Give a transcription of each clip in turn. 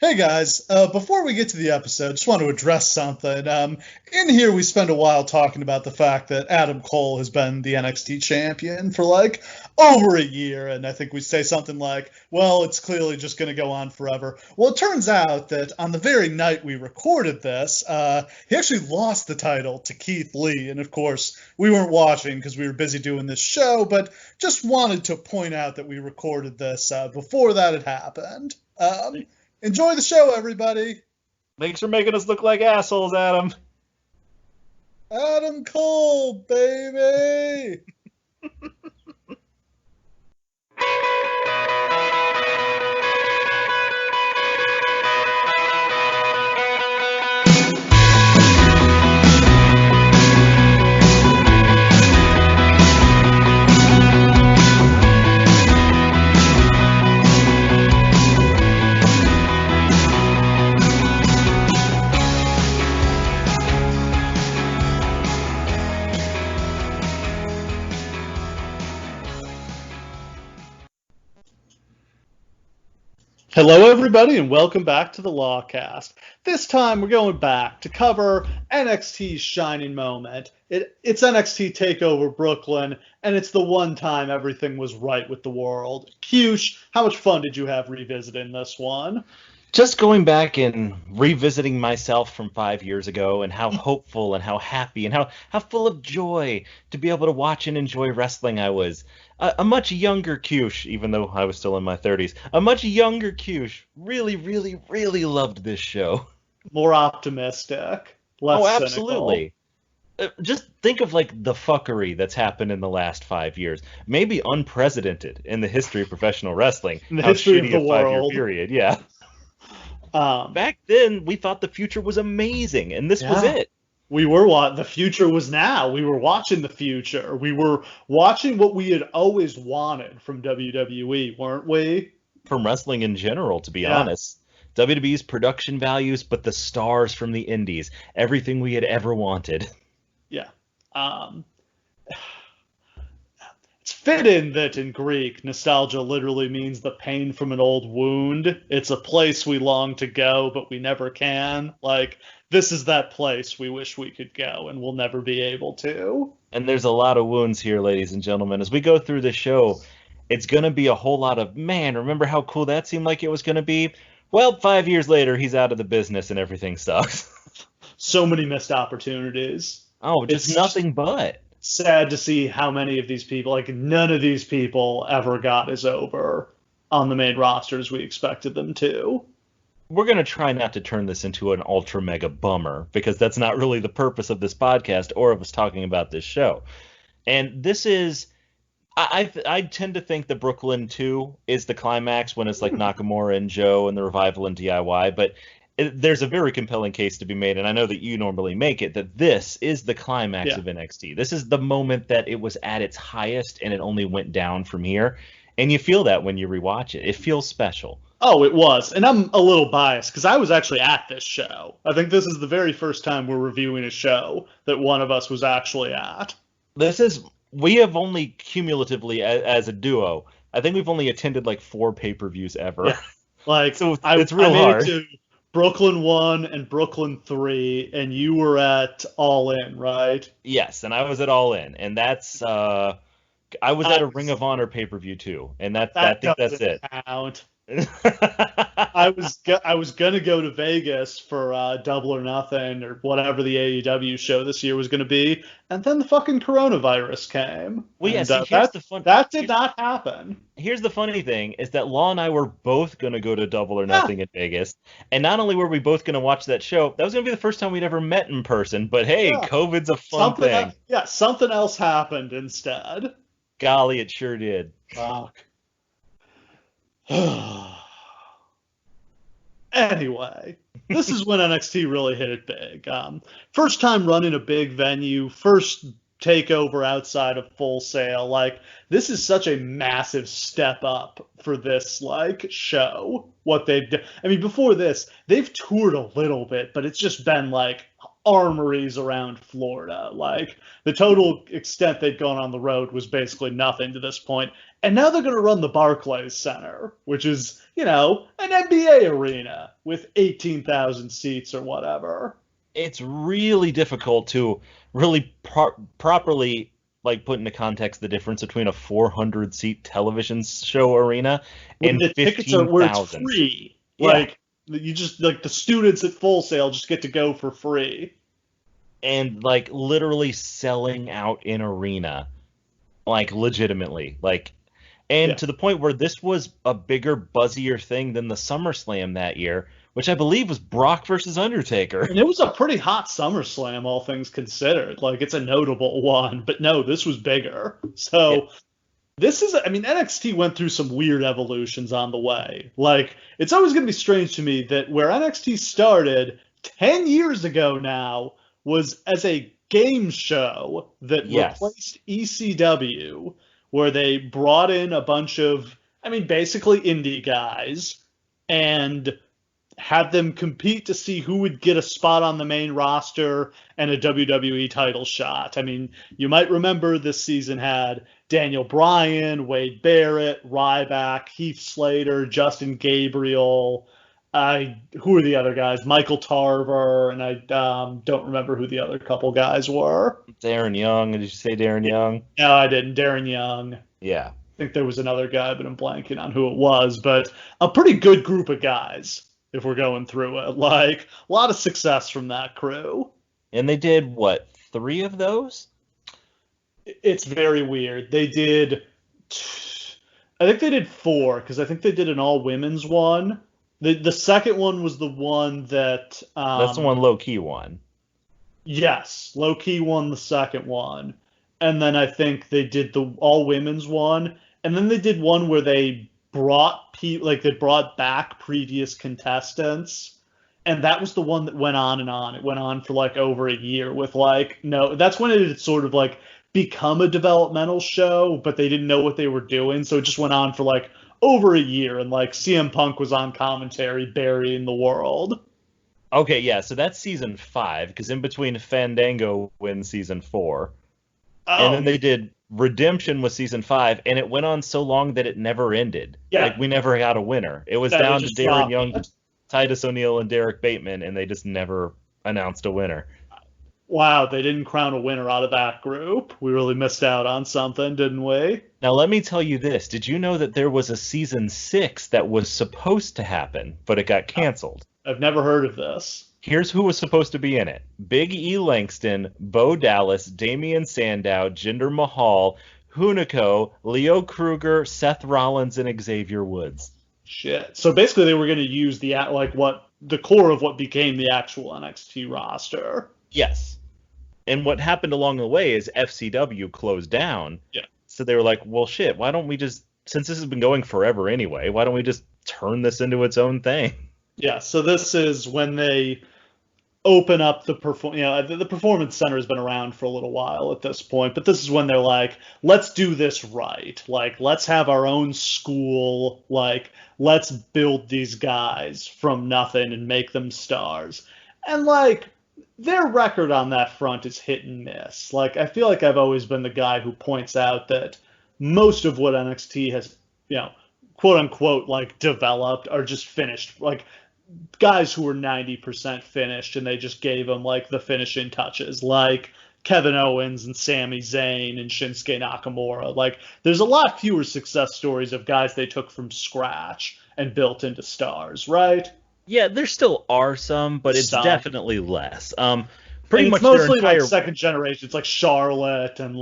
Hey guys, before we get to the episode, just want to address something. In here, we spend a while talking about the fact that Adam Cole has been the NXT champion for like over a year, and I think we say something like, well, it's clearly just going to go on forever. Well, it turns out that on the very night we recorded this, he actually lost the title to Keith Lee, and of course, we weren't watching because we were busy doing this show, but just wanted to point out that we recorded this before that had happened. Enjoy the show, everybody. Thanks for making us look like assholes, Adam. Adam Cole, baby. Hello, everybody, and welcome back to the Lawcast. This time, we're going back to cover NXT's shining moment. It's NXT TakeOver Brooklyn, and it's the one time everything was right with the world. Cush, how much fun did you have revisiting this one? Just going back and revisiting myself from 5 years ago and how hopeful and how happy and how full of joy to be able to watch and enjoy wrestling I was. A much younger Cush, even though I was still in my 30s, a much younger Cush really, really, really loved this show. More optimistic, less Oh, cynical. absolutely. Just think of like the fuckery that's happened in the last 5 years. Maybe unprecedented in the history of professional wrestling. In the How history of shitty the a 5 year world. period, yeah. Back then, we thought the future was amazing, and this was it. We were the future was now. We were watching the future. We were watching what we had always wanted from WWE, weren't we? From wrestling in general, to be honest. WWE's production values, but the stars from the indies. Everything we had ever wanted. Yeah. It's fitting that in Greek, nostalgia literally means the pain from an old wound. It's a place we long to go, but we never can. Like, this is that place we wish we could go, and we'll never be able to. And there's a lot of wounds here, ladies and gentlemen. As we go through the show, it's going to be a whole lot of, man, remember how cool that seemed like it was going to be? Well, 5 years later, he's out of the business and everything sucks. So many missed opportunities. Oh, just nothing but. Sad to see how many of these people, like none of these people ever got as over on the main roster as we expected them to. We're going to try not to turn this into an ultra mega bummer, because that's not really the purpose of this podcast or of us talking about this show. And this is, I tend to think the Brooklyn 2 is the climax when it's like Nakamura and Joe and the Revival and DIY, but there's a very compelling case to be made, and I know that you normally make it, that this is the climax of NXT. This is the moment that it was at its highest, and it only went down from here. And you feel that when you rewatch it. It feels special. Oh, it was. And I'm a little biased, because I was actually at this show. I think this is the very first time we're reviewing a show that one of us was actually at. We have only cumulatively, as a duo, I think we've only attended like 4 pay-per-views ever. Yeah. Like, so it's real hard. Brooklyn 1 and Brooklyn 3, and you were at All In, right? Yes, and I was at All In, and that's I was at a Ring of Honor pay-per-view too, and I think that's it. Count. I was gonna go to Vegas for Double or Nothing or whatever the AEW show this year was gonna be, and then the fucking coronavirus came. Well, yeah, that did not happen. Here's the funny thing: is that Law and I were both gonna go to Double or Nothing in Vegas, and not only were we both gonna watch that show, that was gonna be the first time we'd ever met in person. But hey, COVID's a fun thing. Something else happened instead. Golly, it sure did. Fuck. Anyway, this is when NXT really hit it big. First time running a big venue, first takeover outside of Full Sail. Like, this is such a massive step up for this, like, show. What they've done. I mean, before this, they've toured a little bit, but it's just been, like, armories around Florida. Like, the total extent they'd gone on the road was basically nothing to this point. And now they're going to run the Barclays Center, which is, an NBA arena with 18,000 seats or whatever. It's really difficult to really properly put into context the difference between a 400 seat television show arena and the tickets are where it's 15,000. free. Yeah. Like, you just, the students at Full Sail just get to go for free. And literally selling out an arena, legitimately, to the point where this was a bigger, buzzier thing than the SummerSlam that year, which I believe was Brock versus Undertaker. And it was a pretty hot SummerSlam, all things considered. It's a notable one, but no, this was bigger. So this is, NXT went through some weird evolutions on the way. It's always going to be strange to me that where NXT started 10 years ago now was as a game show that replaced ECW, where they brought in a bunch of, basically indie guys and had them compete to see who would get a spot on the main roster and a WWE title shot. You might remember this season had Daniel Bryan, Wade Barrett, Ryback, Heath Slater, Justin Gabriel. Who are the other guys? Michael Tarver, and I don't remember who the other couple guys were. Darren Young. Did you say Darren Young? No, I didn't. Darren Young. Yeah. I think there was another guy, but I'm blanking on who it was. But a pretty good group of guys, if we're going through it. A lot of success from that crew. And they did, 3 of those? It's very weird. I think they did 4, because I think they did an all-women's one. The second one was the one that... that's the one low-key won. Yes, low-key won the second one. And then I think they did the all-women's one. And then they did one where they brought back previous contestants. And that was the one that went on and on. It went on for over a year with that's when it had sort of become a developmental show, but they didn't know what they were doing. So it just went on for over a year, and CM Punk was on commentary burying the world. Okay, yeah, so that's season 5, because in between Fandango wins season 4. And then they did Redemption with season 5, and it went on so long that it never ended. Yeah. We never got a winner. It was down to Darren Young, Titus O'Neil, and Derek Bateman, and they just never announced a winner. Wow, they didn't crown a winner out of that group. We really missed out on something, didn't we? Now, let me tell you this. Did you know that there was a season 6 that was supposed to happen, but it got canceled? I've never heard of this. Here's who was supposed to be in it. Big E. Langston, Bo Dallas, Damian Sandow, Jinder Mahal, Hunico, Leo Kruger, Seth Rollins, and Xavier Woods. Shit. So basically they were going to use the core of what became the actual NXT roster. Yes. And what happened along the way is FCW closed down. Yeah. So they were like, well, shit, why don't we just, since this has been going forever anyway, why don't we just turn this into its own thing? Yeah, so this is when they open up the Performance Center has been around for a little while at this point, but this is when they're like, let's do this right. Let's have our own school. Let's build these guys from nothing and make them stars. And their record on that front is hit and miss. I feel like I've always been the guy who points out that most of what NXT has, quote unquote, developed are just finished. Guys who were 90% finished, and they just gave them the finishing touches, Kevin Owens and Sami Zayn and Shinsuke Nakamura. There's a lot fewer success stories of guys they took from scratch and built into stars, right? Yeah, there still are some, but it's definitely less. Pretty much mostly their entire second generation. It's Charlotte and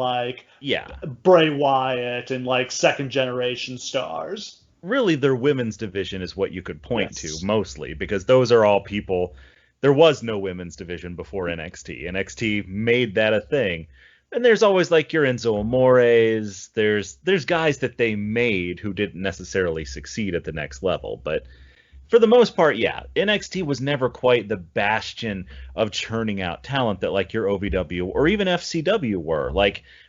Bray Wyatt and second generation stars. Really, their women's division is what you could point to mostly, because those are all people. There was no women's division before NXT. NXT made that a thing. And there's always your Enzo Amores. There's guys that they made who didn't necessarily succeed at the next level, but for the most part, yeah, NXT was never quite the bastion of churning out talent that your OVW or even FCW were.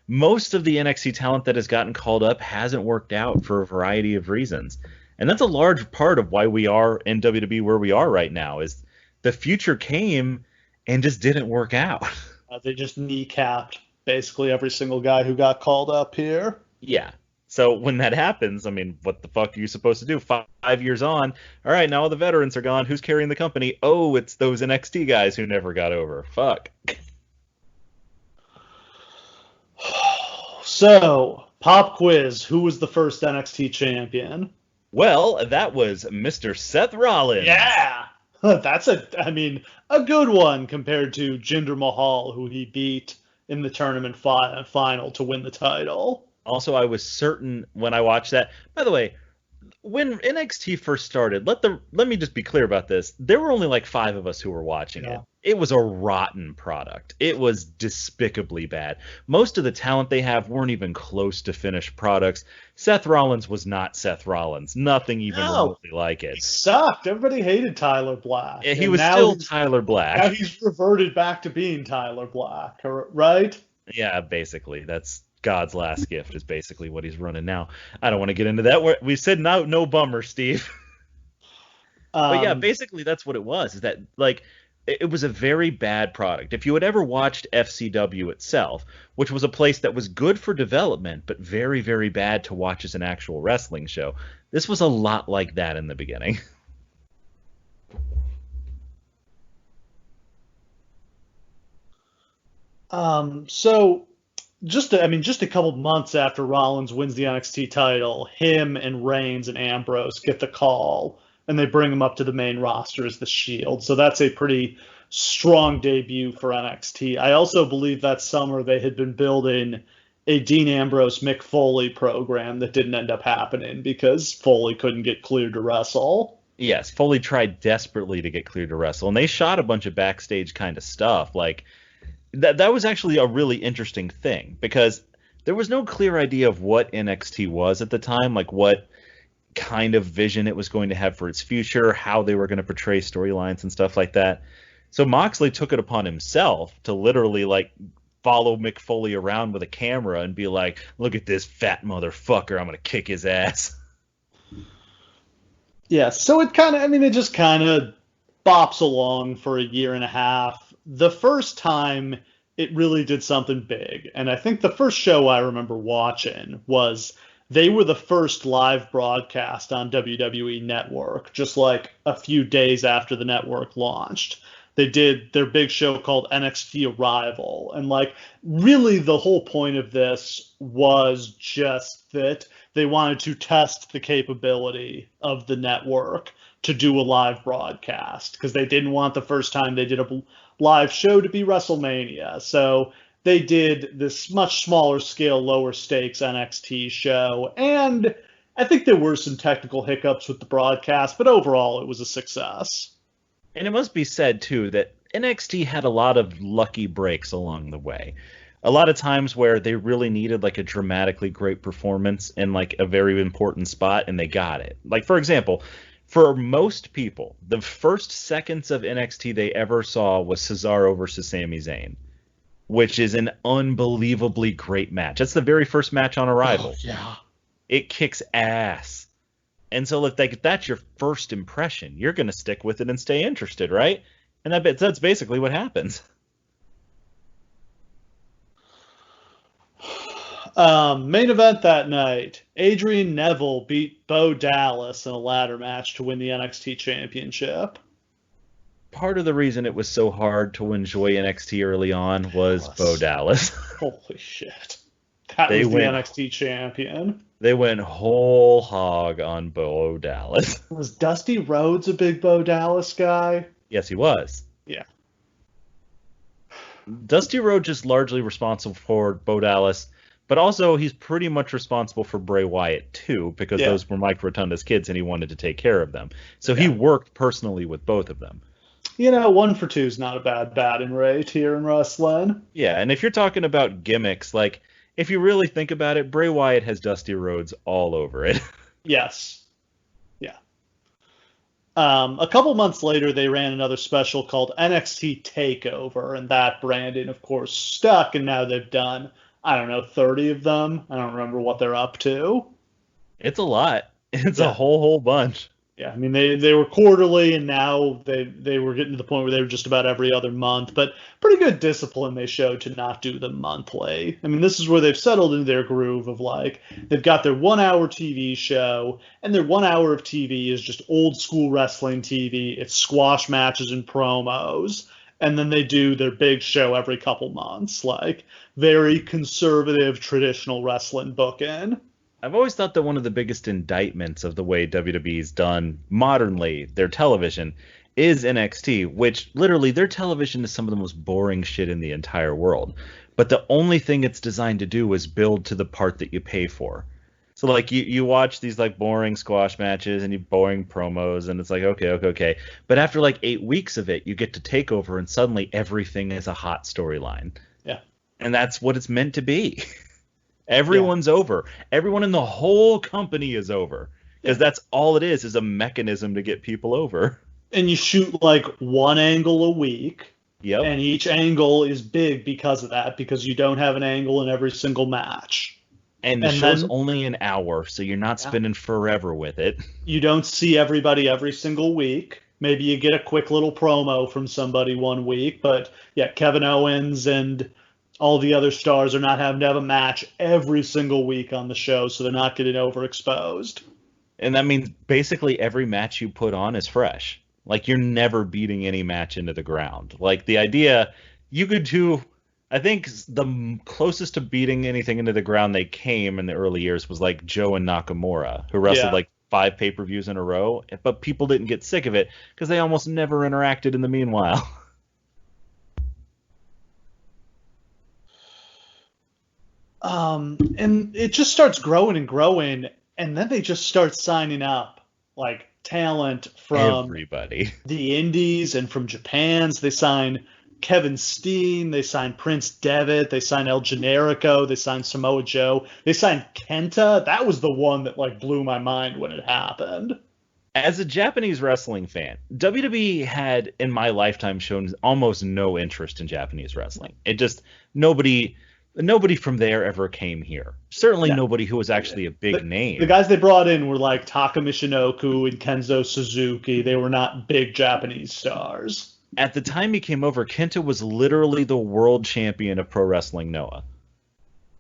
Most of the NXT talent that has gotten called up hasn't worked out for a variety of reasons. And that's a large part of why we are in WWE where we are right now, is the future came and just didn't work out. They just kneecapped basically every single guy who got called up here. Yeah. So when that happens, I mean, what the fuck are you supposed to do? 5 years on, all right, now all the veterans are gone. Who's carrying the company? Oh, it's those NXT guys who never got over. Fuck. So, pop quiz. Who was the first NXT champion? Well, that was Mr. Seth Rollins. Yeah! That's a good one compared to Jinder Mahal, who he beat in the tournament final to win the title. Also, I was certain when I watched that. By the way, when NXT first started, let me just be clear about this. There were only like 5 of us who were watching it. It was a rotten product. It was despicably bad. Most of the talent they have weren't even close to finished products. Seth Rollins was not Seth Rollins. Nothing even remotely like it. He sucked. Everybody hated Tyler Black. Yeah, he was still Tyler Black. Now he's reverted back to being Tyler Black, right? Yeah, basically. That's God's last gift is basically what he's running now. I don't want to get into that. We said no bummer, Steve. But yeah, basically that's what it was. Is that like it was a very bad product. If you had ever watched FCW itself, which was a place that was good for development, but very, very bad to watch as an actual wrestling show, this was a lot like that in the beginning. So just a couple months after Rollins wins the NXT title, him and Reigns and Ambrose get the call, and they bring him up to the main roster as the Shield. So that's a pretty strong debut for NXT. I also believe that summer they had been building a Dean Ambrose Mick Foley program that didn't end up happening because Foley couldn't get cleared to wrestle. Yes, Foley tried desperately to get cleared to wrestle, and they shot a bunch of backstage kind of stuff. Like that was actually a really interesting thing because there was no clear idea of what NXT was at the time, like what kind of vision it was going to have for its future, how they were going to portray storylines and stuff like that. So Moxley took it upon himself to literally like follow Mick Foley around with a camera and be like, look at this fat motherfucker, I'm going to kick his ass. Yeah, so it just kind of bops along for a year and a half. The first time it really did something big, and I think the first show I remember watching was they were the first live broadcast on WWE Network, just like a few days after the network launched. They did their big show called NXT Arrival, and like really the whole point of this was just that they wanted to test the capability of the network to do a live broadcast because they didn't want the first time they did a live show to be WrestleMania. So they did this much smaller scale, lower stakes NXT show. And I think there were some technical hiccups with the broadcast, but overall it was a success. And it must be said, too, that NXT had a lot of lucky breaks along the way. A lot of times where they really needed like a dramatically great performance in like a very important spot, and they got it. Like, for example, for most people, the first seconds of NXT they ever saw was Cesaro versus Sami Zayn, which is an unbelievably great match. That's the very first match on Arrival. Oh, yeah. It kicks ass. And so if that's your first impression, you're going to stick with it and stay interested, right? And that's basically what happens. Main event that night, Adrian Neville beat Bo Dallas in a ladder match to win the NXT Championship. Part of the reason it was so hard to enjoy NXT early on was Bo Dallas. Holy shit. That was the NXT champion. They went whole hog on Bo Dallas. Was Dusty Rhodes a big Bo Dallas guy? Yes, he was. Yeah. Dusty Rhodes is largely responsible for Bo Dallas, but also he's pretty much responsible for Bray Wyatt too, because those were Mike Rotunda's kids and he wanted to take care of them. So he worked personally with both of them. You know, 1 for 2 is not a bad batting rate here in wrestling. Yeah, and if you're talking about gimmicks, like, if you really think about it, Bray Wyatt has Dusty Rhodes all over it. Yes. Yeah. A couple months later, they ran another special called NXT TakeOver, and that branding, of course, stuck, and now they've done, 30 of them. I don't remember what they're up to. It's a lot. It's a whole bunch. Yeah, I mean they were quarterly, and now they were getting to the point where they were just about every other month. But pretty good discipline they showed to not do them monthly. I mean, this is where they've settled into their groove of like they've got their 1 hour TV show, and their 1 hour of TV is just old school wrestling TV. It's squash matches and promos, and then they do their big show every couple months, like very conservative traditional wrestling booking. I've always thought that one of the biggest indictments of the way WWE's done modernly their television is NXT, which literally their television is some of the most boring shit in the entire world. But the only thing it's designed to do is build to the part that you pay for. So like you watch these like boring squash matches and you boring promos and it's like okay. But after like 8 weeks of it, you get to TakeOver and suddenly everything is a hot storyline. Yeah. And that's what it's meant to be. Everyone's over. Everyone in the whole company is over. Because that's all it is a mechanism to get people over. And you shoot like one angle a week. Yep. And each angle is big because of that, because you don't have an angle in every single match. And the show's only an hour, so you're not spending forever with it. You don't see everybody every single week. Maybe you get a quick little promo from somebody one week. But yeah, Kevin Owens and all the other stars are not having to have a match every single week on the show, so they're not getting overexposed. And that means basically every match you put on is fresh. Like, you're never beating any match into the ground. Like, the idea, you could do, I think the closest to beating anything into the ground they came in the early years was like Joe and Nakamura, who wrestled like 5 pay-per-views in a row, but people didn't get sick of it because they almost never interacted in the meanwhile. And it just starts growing and growing, and then they just start signing up like talent from everybody, the indies and from Japan. So they sign Kevin Steen, they sign Prince Devitt, they sign El Generico, they sign Samoa Joe, they signed Kenta. That was the one that like blew my mind when it happened. As a Japanese wrestling fan, WWE had in my lifetime shown almost no interest in Japanese wrestling. It just nobody from there ever came here. Certainly nobody who was actually a big name. The guys they brought in were like Taka Michinoku and Kenzo Suzuki. They were not big Japanese stars. At the time he came over, Kenta was literally the world champion of Pro Wrestling Noah.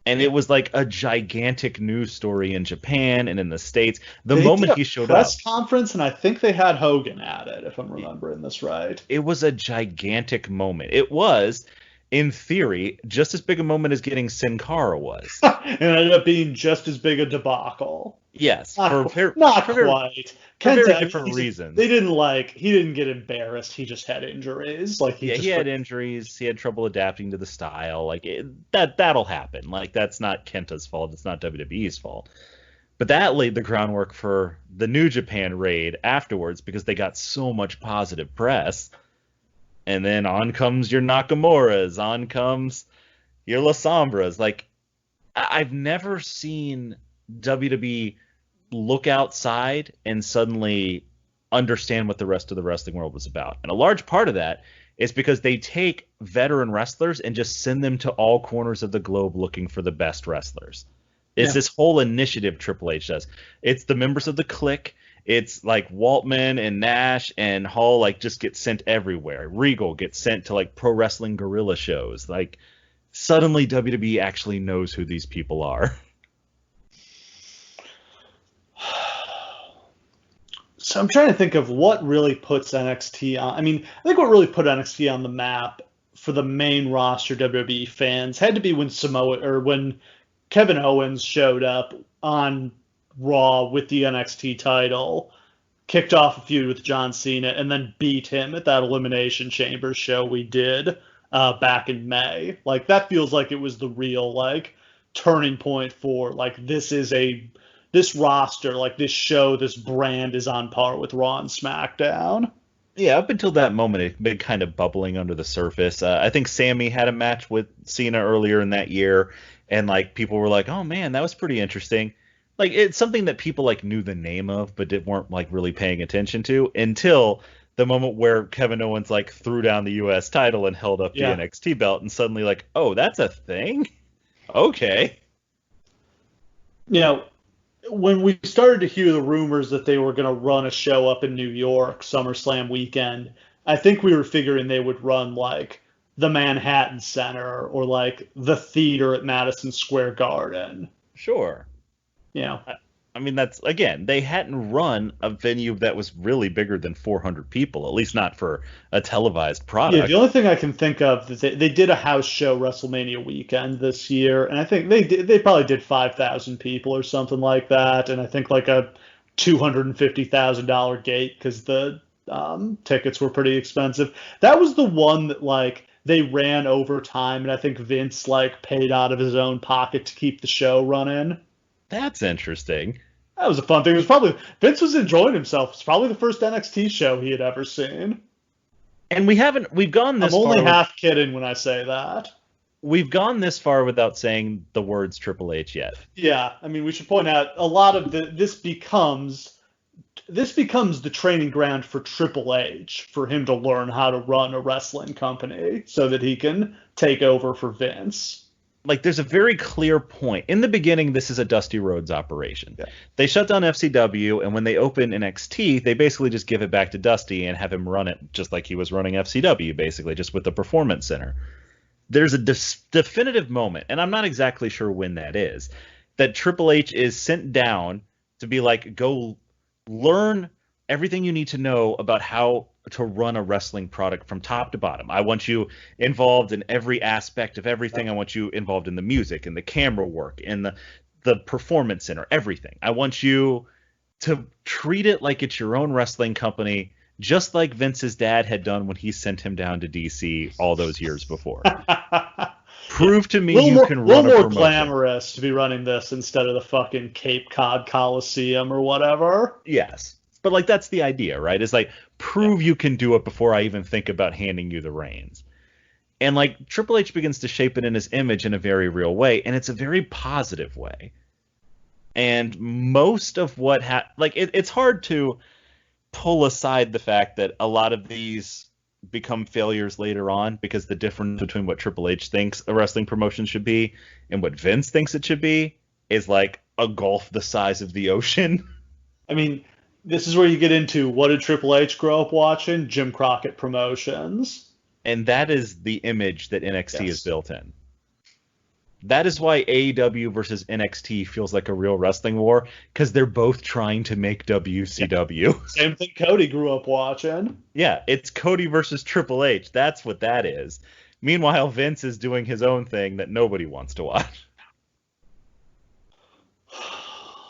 And it was like a gigantic news story in Japan and in the States. The moment he showed up. Press conference, and I think they had Hogan at it, if I'm remembering this right. It was a gigantic moment. It was, in theory, just as big a moment as getting Sin Cara was. And it ended up being just as big a debacle. Yes. Not quite. For very different reasons. He didn't get embarrassed. He just had injuries. He had injuries. He had trouble adapting to the style. That'll happen. That's not Kenta's fault. It's not WWE's fault. But that laid the groundwork for the New Japan raid afterwards because they got so much positive press. And then on comes your Nakamuras. On comes your La Sombras. I've never seen WWE look outside and suddenly understand what the rest of the wrestling world was about. And a large part of that is because they take veteran wrestlers and just send them to all corners of the globe looking for the best wrestlers. It's this whole initiative Triple H does. It's the members of the Clique. It's like Waltman and Nash and Hall just get sent everywhere. Regal gets sent to Pro Wrestling Guerrilla shows. Suddenly WWE actually knows who these people are. So I'm trying to think of what really puts NXT on. I mean, I think what really put NXT on the map for the main roster WWE fans had to be when Kevin Owens showed up on Raw with the NXT title, kicked off a feud with John Cena, and then beat him at that Elimination Chamber show we did back in May. That feels like it was the real turning point for this roster, this show, this brand is on par with Raw and SmackDown. Yeah, up until that moment, it had been kind of bubbling under the surface. I think Sammy had a match with Cena earlier in that year, and people were like, "Oh man, that was pretty interesting." It's something that people knew the name of, but weren't really paying attention to until the moment where Kevin Owens threw down the U.S. title and held up the NXT belt, and suddenly oh, that's a thing? Okay. when we started to hear the rumors that they were going to run a show up in New York, SummerSlam weekend, I think we were figuring they would run like the Manhattan Center or like the theater at Madison Square Garden. Sure. You know, I mean, that's, again, they hadn't run a venue that was really bigger than 400 people, at least not for a televised yeah, product. the only thing I can think of is they did a house show WrestleMania weekend this year, and I think they probably did 5,000 people or something like that, and I think like a $250,000 gate because the tickets were pretty expensive. That was the one that like they ran over time, and I think Vince like paid out of his own pocket to keep the show running. That's interesting. That was a fun thing. It was probably Vince was enjoying himself. It's probably the first NXT show he had ever seen. And we've gone this I'm only far. half kidding when I say that. We've gone this far without saying the words Triple H yet. Yeah, I mean, we should point out a lot of this becomes the training ground for Triple H for him to learn how to run a wrestling company so that he can take over for Vince. Like, there's a very clear point. In the beginning, this is a Dusty Rhodes operation. Yeah. They shut down FCW, and when they open NXT, they basically just give it back to Dusty and have him run it just like he was running FCW, basically, just with the Performance Center. There's a definitive moment, and I'm not exactly sure when that is, that Triple H is sent down to be like, go learn everything you need to know about how to run a wrestling product from top to bottom. I want you involved in every aspect of everything. I want you involved in the music and the camera work and the Performance Center, everything. I want you to treat it like it's your own wrestling company, just like Vince's dad had done when he sent him down to DC all those years before. Prove to me you can run a promotion. A little more glamorous to be running this instead of the fucking Cape Cod Coliseum or whatever. Yes. But, like, that's the idea, right? It's like, prove you can do it before I even think about handing you the reins. And, like, Triple H begins to shape it in his image in a very real way, and it's a very positive way. And most of what it's hard to pull aside the fact that a lot of these become failures later on, because the difference between what Triple H thinks a wrestling promotion should be and what Vince thinks it should be is like a gulf the size of the ocean. I mean, this is where you get into what did Triple H grow up watching? Jim Crockett Promotions. And that is the image that NXT is built in. That is why AEW versus NXT feels like a real wrestling war, because they're both trying to make WCW. Yeah. Same thing Cody grew up watching. Yeah, it's Cody versus Triple H. That's what that is. Meanwhile, Vince is doing his own thing that nobody wants to watch.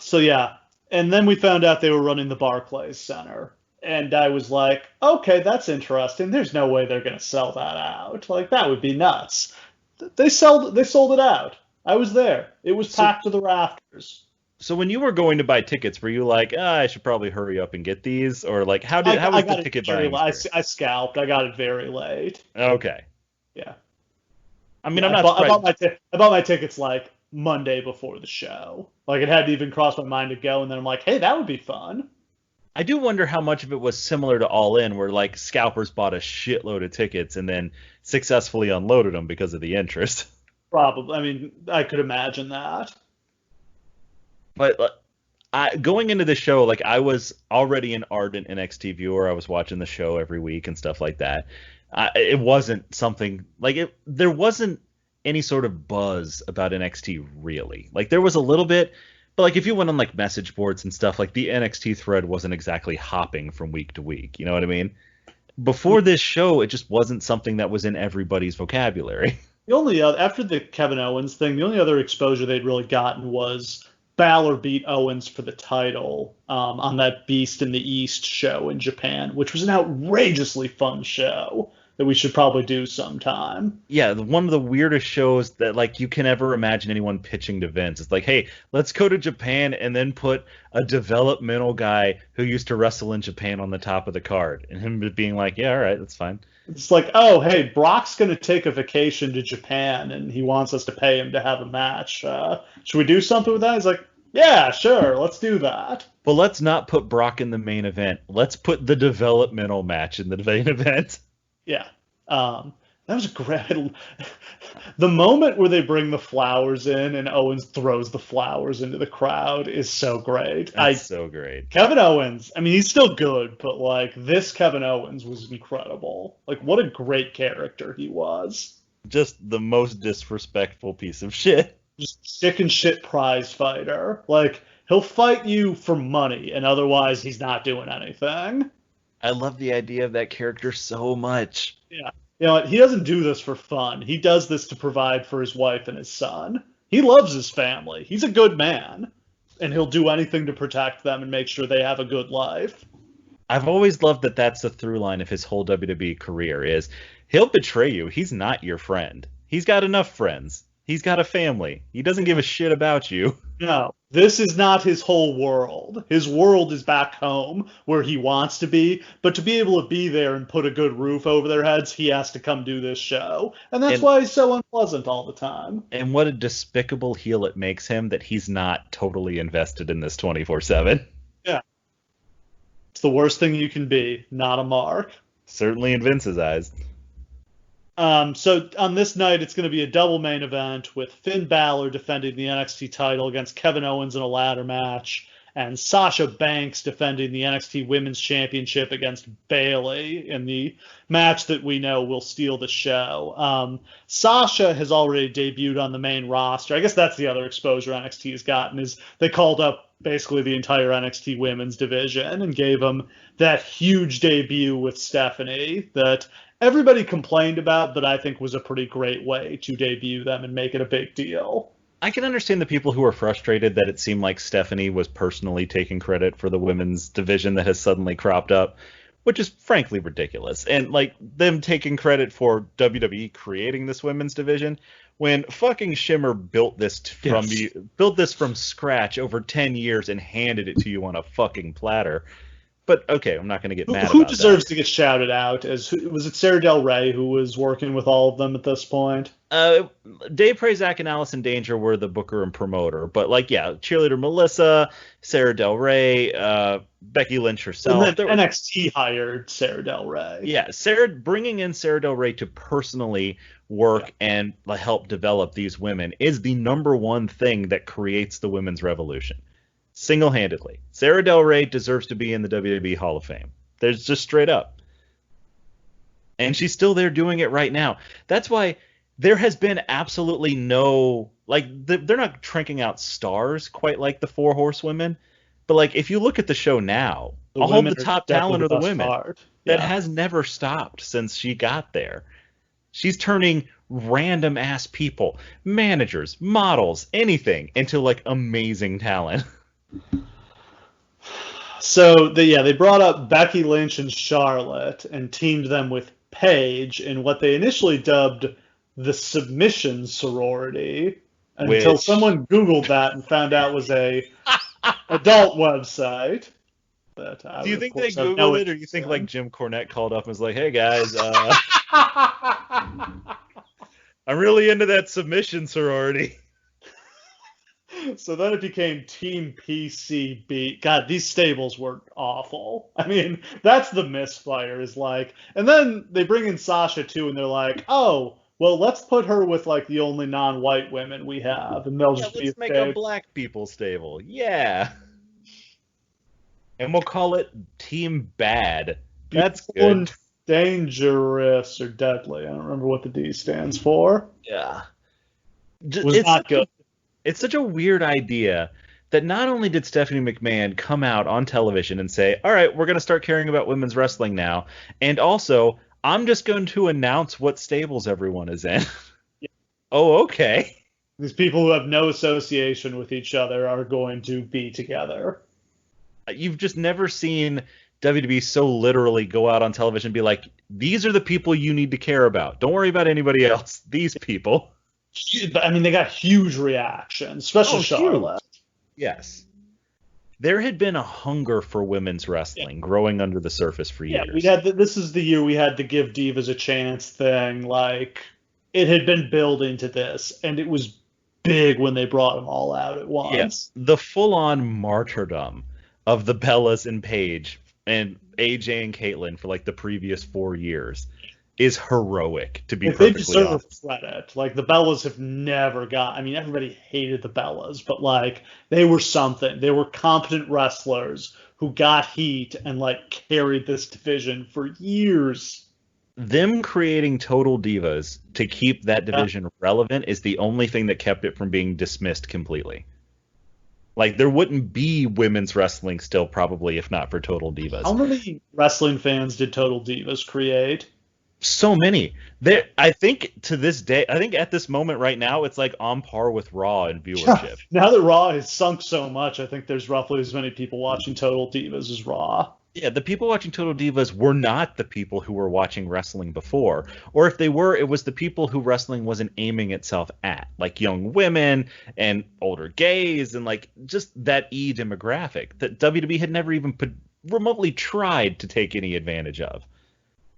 So, yeah. And then we found out they were running the Barclays Center. And I was like, okay, that's interesting. There's no way they're going to sell that out. Like, that would be nuts. They sold it out. I was there. It was packed to the rafters. So when you were going to buy tickets, were you like, I should probably hurry up and get these? Or, like, how was the ticket buying? I scalped. I got it very late. Okay. Yeah. I mean, I'm not surprised. I bought my tickets, like, Monday before the show. Like, it hadn't even crossed my mind to go, and then I'm like, hey, that would be fun. I do wonder how much of it was similar to All In, where, like, scalpers bought a shitload of tickets and then successfully unloaded them because of the interest. Probably. I mean, I could imagine that. But going into the show, like, I was already an ardent NXT viewer. I was watching the show every week and stuff like that. It wasn't something, like, there wasn't any sort of buzz about NXT, really. Like, there was a little bit, but, like, if you went on, like, message boards and stuff, like, the NXT thread wasn't exactly hopping from week to week. You know what I mean? Before this show, it just wasn't something that was in everybody's vocabulary. The only other, after the Kevin Owens thing, the only other exposure they'd really gotten was Balor beat Owens for the title on that Beast in the East show in Japan, which was an outrageously fun show that we should probably do sometime. Yeah, one of the weirdest shows that, like, you can ever imagine anyone pitching to Vince. It's like, hey, let's go to Japan and then put a developmental guy who used to wrestle in Japan on the top of the card. And him being like, yeah, all right, that's fine. It's like, oh, hey, Brock's going to take a vacation to Japan, and he wants us to pay him to have a match. Should we do something with that? He's like, yeah, sure, let's do that. But let's not put Brock in the main event. Let's put the developmental match in the main event. Yeah. That was great. The moment where they bring the flowers in and Owens throws the flowers into the crowd is so great. That's so great. Kevin Owens, I mean, he's still good, but like this Kevin Owens was incredible. Like, what a great character he was. Just the most disrespectful piece of shit. Just chicken shit prize fighter. Like, he'll fight you for money, and otherwise he's not doing anything. I love the idea of that character so much. Yeah. You know what? He doesn't do this for fun. He does this to provide for his wife and his son. He loves his family. He's a good man. And he'll do anything to protect them and make sure they have a good life. I've always loved that that's the through line of his whole WWE career is he'll betray you. He's not your friend. He's got enough friends. He's got a family. He doesn't give a shit about you. No, this is not his whole world. His world is back home where he wants to be, but to be able to be there and put a good roof over their heads, he has to come do this show. And that's why he's so unpleasant all the time. And what a despicable heel it makes him that he's not totally invested in this 24/7. Yeah. It's the worst thing you can be, not a mark. Certainly in Vince's eyes. So on this night, it's going to be a double main event with Finn Balor defending the NXT title against Kevin Owens in a ladder match, and Sasha Banks defending the NXT Women's Championship against Bayley in the match that we know will steal the show. Sasha has already debuted on the main roster. I guess that's the other exposure NXT has gotten, is they called up basically the entire NXT women's division and gave them that huge debut with Stephanie that everybody complained about, but I think was a pretty great way to debut them and make it a big deal. I can understand the people who are frustrated that it seemed like Stephanie was personally taking credit for the women's division that has suddenly cropped up, which is frankly ridiculous. And like them taking credit for WWE creating this women's division when fucking Shimmer built this from scratch over 10 years and handed it to you on a fucking platter. But okay, I'm not going to get mad about that. Who deserves to get shouted out? Was it Sarah Del Rey who was working with all of them at this point? Dave Prazak and Allison Danger were the booker and promoter. But like, yeah, cheerleader Melissa, Sarah Del Rey, Becky Lynch herself. And then NXT hired Sarah Del Rey. Yeah, bringing in Sarah Del Rey to personally work and help develop these women is the number one thing that creates the women's revolution. Single-handedly. Sarah Del Rey deserves to be in the WWE Hall of Fame. There's just straight up. And she's still there doing it right now. That's why there has been absolutely no, they're not cranking out stars quite like the Four Horsewomen. But if you look at the show now, all the top talent are the women. That has never stopped since she got there. She's turning random ass people, managers, models, anything into amazing talent. So they brought up Becky Lynch and Charlotte and teamed them with Paige in what they initially dubbed the Submission Sorority, until someone Googled that and found out was a adult website. Do you think they Googled it, or do you think Jim Cornette called up and was like, "Hey guys, I'm really into that Submission Sorority." So then it became Team PCB. God, these stables were awful. I mean, that's the misfire is and then they bring in Sasha too, and they're like, oh, well, let's put her with the only non-white women we have, and they'll just let's make a black people stable. Yeah. And we'll call it Team Bad. That's good. Dangerous or deadly. I don't remember what the D stands for. Yeah. It's not good. It's such a weird idea that not only did Stephanie McMahon come out on television and say, all right, we're going to start caring about women's wrestling now, and also, I'm just going to announce what stables everyone is in. Yeah. Oh, okay. These people who have no association with each other are going to be together. You've just never seen WWE so literally go out on television and be like, these are the people you need to care about. Don't worry about anybody else. These people. I mean, they got huge reactions, especially Charlotte. Huge. Yes. There had been a hunger for women's wrestling growing under the surface for years. Yeah, this is the year we had to give divas a chance thing. It had been building to this, and it was big when they brought them all out at once. Yes, the full-on martyrdom of the Bellas and Paige and AJ and Caitlyn for the previous 4 years. is heroic, to be If they perfectly deserve honest. credit, like the Bellas have never got. I mean, everybody hated the Bellas, but like they were something. They were competent wrestlers who got heat and like carried this division for years. Them creating Total Divas to keep that Yeah. division relevant is the only thing that kept it from being dismissed completely. Like there wouldn't be women's wrestling still probably if not for Total How Divas. many wrestling fans did Total Divas create? So many. There I think to this day, I think at this moment right now it's like on par with Raw in Yeah. viewership. Now that Raw has sunk so much, I think there's roughly as many people watching Total Divas as Raw. Yeah, the people watching Total Divas were not the people who were watching wrestling before. Or if they were, it was the people who wrestling wasn't aiming itself at, like young women and older gays and like just that demographic that WWE had never even remotely tried to take any advantage of.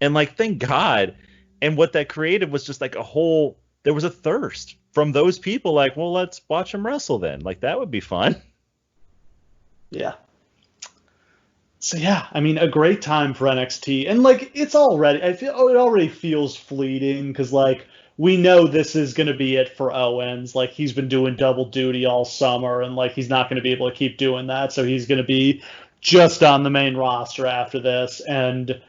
And like, thank God. And what that created was just like there was a thirst from those people like, well, let's watch them wrestle then. Like, that would be fun. Yeah. So yeah, I mean, a great time for NXT, and like it's already, I feel it already feels fleeting because like we know this is going to be it for Owens. Like he's been doing double duty all summer, and like he's not going to be able to keep doing that, so he's going to be just on the main roster after this. And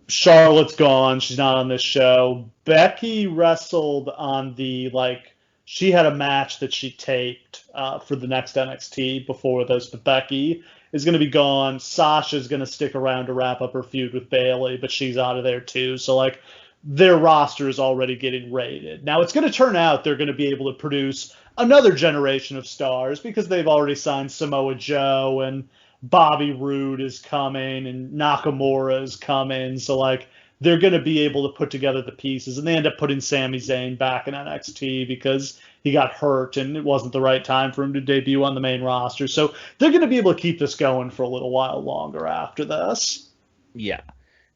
Charlotte's gone; she's not on this show. Becky wrestled on the like she had a match that she taped for the next NXT before this, but Becky is going to be gone. Sasha's going to stick around to wrap up her feud with Bayley, but she's out of there too. So like their roster is already getting raided. Now it's going to turn out they're going to be able to produce another generation of stars because they've already signed Samoa Joe and Bobby Roode is coming and Nakamura is coming. So like they're going to be able to put together the pieces, and they end up putting Sami Zayn back in NXT because he got hurt and it wasn't the right time for him to debut on the main roster. So they're going to be able to keep this going for a little while longer after this. Yeah.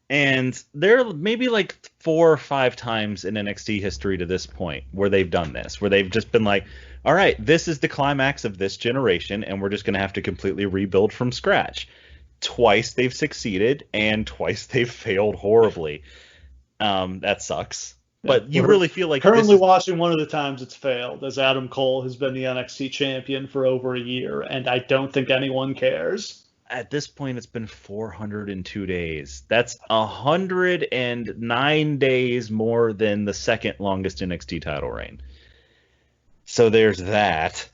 And there are maybe like 4 or 5 times in NXT history to this point where they've done this, where they've just been like, all right, this is the climax of this generation, and we're just going to have to completely rebuild from scratch. Twice they've succeeded, and twice they've failed horribly. That sucks. But you We're really feel like currently watching one of the times it's failed, as Adam Cole has been the NXT champion for over a year, and I don't think anyone cares. At this point, it's been 402 days. That's 109 days more than the second longest NXT title reign. So there's that.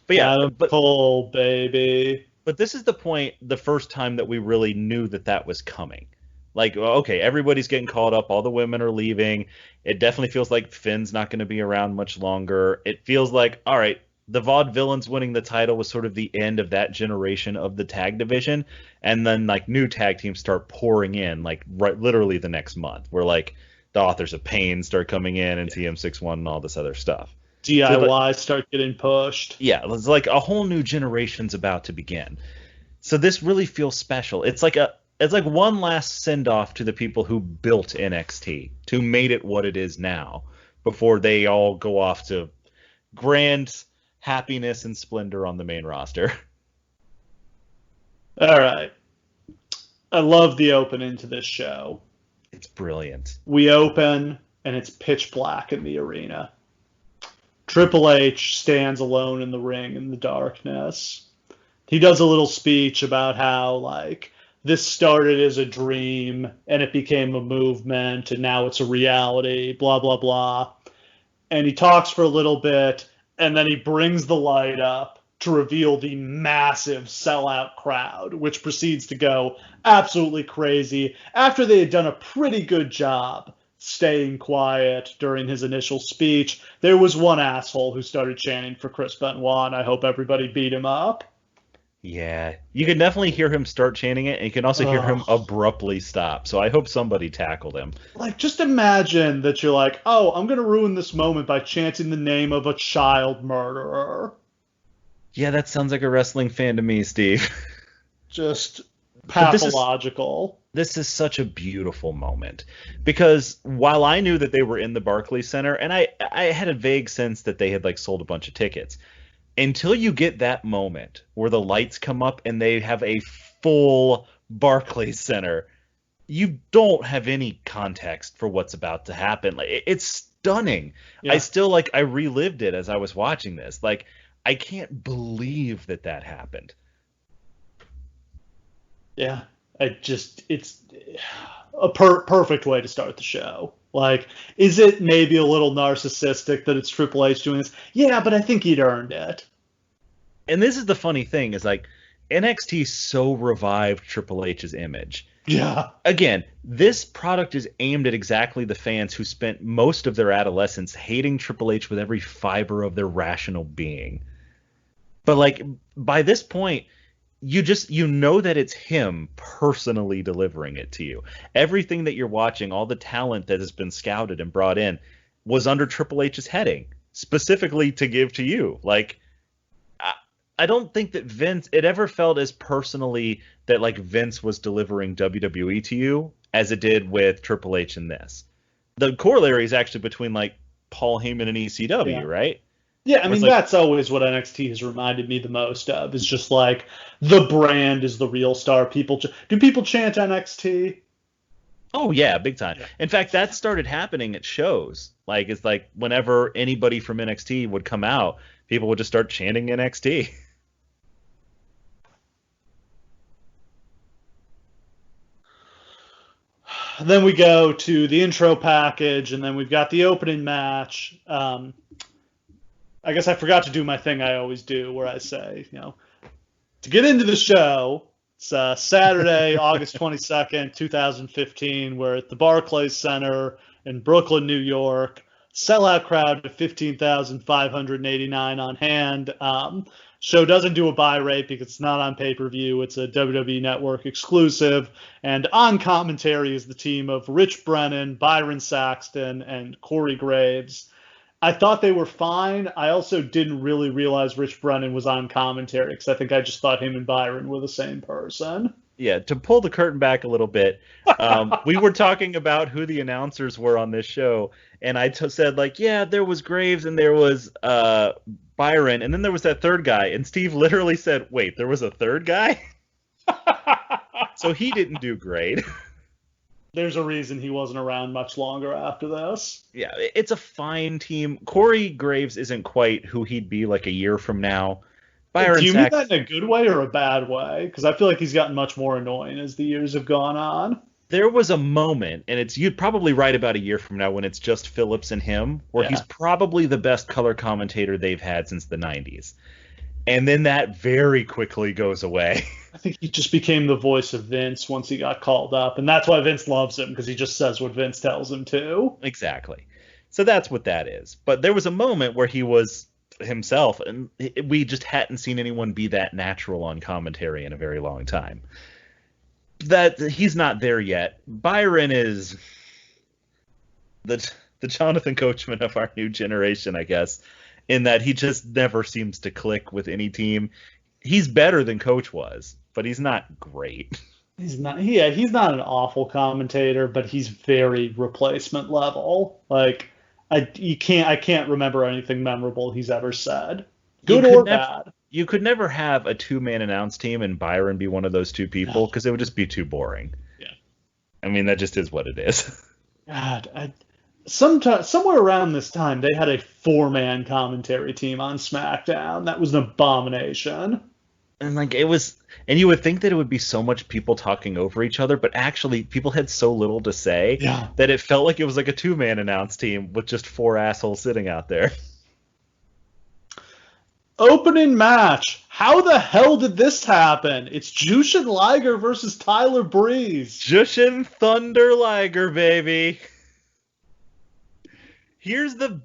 But yeah, Adam Cole, baby. but this is the first time that we really knew that that was coming. Like, well, okay, everybody's getting called up. All the women are leaving. It definitely feels like Finn's not going to be around much longer. It feels like, all right, the Vaudevillains winning the title was sort of the end of that generation of the tag division. And then, like, new tag teams start pouring in, like, right, literally the next month, where, like, the Authors of Pain start coming in and TM61 and all this other stuff. DIY start getting pushed. Yeah, it's like a whole new generation's about to begin. So this really feels special. It's like one last send off to the people who built NXT, who made it what it is now, before they all go off to grand happiness and splendor on the main roster. All right. I love the opening to this show. It's brilliant. We open and it's pitch black in the arena. Triple H stands alone in the ring in the darkness. He does a little speech about how, like, this started as a dream and it became a movement and now it's a reality, blah, blah, blah. And he talks for a little bit and then he brings the light up to reveal the massive sellout crowd, which proceeds to go absolutely crazy after they had done a pretty good job staying quiet during his initial speech. There was one asshole who started chanting for Chris Benoit, and I hope everybody beat him up. Yeah, you can definitely hear him start chanting it, and you can also hear him abruptly stop. So I hope somebody tackled him. Like, just imagine that you're like, oh, I'm going to ruin this moment by chanting the name of a child murderer. Yeah, that sounds like a wrestling fan to me, Steve. Just pathological. This is such a beautiful moment, because while I knew that they were in the Barclays Center, and I had a vague sense that they had like sold a bunch of tickets, until you get that moment where the lights come up and they have a full Barclays Center, you don't have any context for what's about to happen. Like it's stunning. Yeah. I relived it as I was watching this. Like I can't believe that happened. Yeah. It's a perfect way to start the show. Like, is it maybe a little narcissistic that it's Triple H doing this? Yeah, but I think he'd earned it. And this is the funny thing is like NXT so revived Triple H's image. Yeah. Again, this product is aimed at exactly the fans who spent most of their adolescence hating Triple H with every fiber of their rational being. But like by this point, you know that it's him personally delivering it to you. Everything that you're watching, all the talent that has been scouted and brought in was under Triple H's heading, specifically to give to you. Like I don't think that Vince, it ever felt as personally that like Vince was delivering WWE to you as it did with Triple H in this. The corollary is actually between like Paul Heyman and ECW, right? Yeah, I mean, that's always what NXT has reminded me the most of, is just like the brand is the real star. Do people chant NXT? Oh, yeah, big time. In fact, that started happening at shows. Like, it's like whenever anybody from NXT would come out, people would just start chanting NXT. Then we go to the intro package, and then we've got the opening match. I guess I forgot to do my thing I always do, where I say, to get into the show, it's Saturday, August 22nd, 2015. We're at the Barclays Center in Brooklyn, New York. Sellout crowd of 15,589 on hand. Show doesn't do a buy rate because it's not on pay-per-view. It's a WWE Network exclusive. And on commentary is the team of Rich Brennan, Byron Saxton, and Corey Graves. I thought they were fine. I also didn't really realize Rich Brennan was on commentary because I think I just thought him and Byron were the same person. Yeah, to pull the curtain back a little bit, we were talking about who the announcers were on this show, and I said, like, yeah, there was Graves and there was Byron, and then there was that third guy, and Steve literally said, wait, there was a third guy? So he didn't do great. There's a reason he wasn't around much longer after this. Yeah, it's a fine team. Corey Graves isn't quite who he'd be like a year from now. Do you mean that in a good way or a bad way? Because I feel like he's gotten much more annoying as the years have gone on. There was a moment, and you'd probably right about a year from now when it's just Phillips and him, where he's probably the best color commentator they've had since the 90s. And then that very quickly goes away. I think he just became the voice of Vince once he got called up, and that's why Vince loves him, because he just says what Vince tells him to. Exactly. So that's what that is. But there was a moment where he was himself, and we just hadn't seen anyone be that natural on commentary in a very long time. That he's not there yet. Byron is the Jonathan Coachman of our new generation, I guess, in that he just never seems to click with any team. He's better than Coach was, but he's not great. He's not. Yeah, he's not an awful commentator, but he's very replacement level. Like I can't remember anything memorable he's ever said, good or bad. You could never have a two-man announce team and Byron be one of those two people because it would just be too boring. Yeah. I mean, that just is what it is. God, somewhere around this time, they had a four-man commentary team on SmackDown. That was an abomination. And like it was, and you would think that it would be so much people talking over each other, but actually people had so little to say that it felt like it was like a two-man announce team with just four assholes sitting out there. Opening match. How the hell did this happen? It's Jushin Liger versus Tyler Breeze. Jushin Thunder Liger, baby. Here's the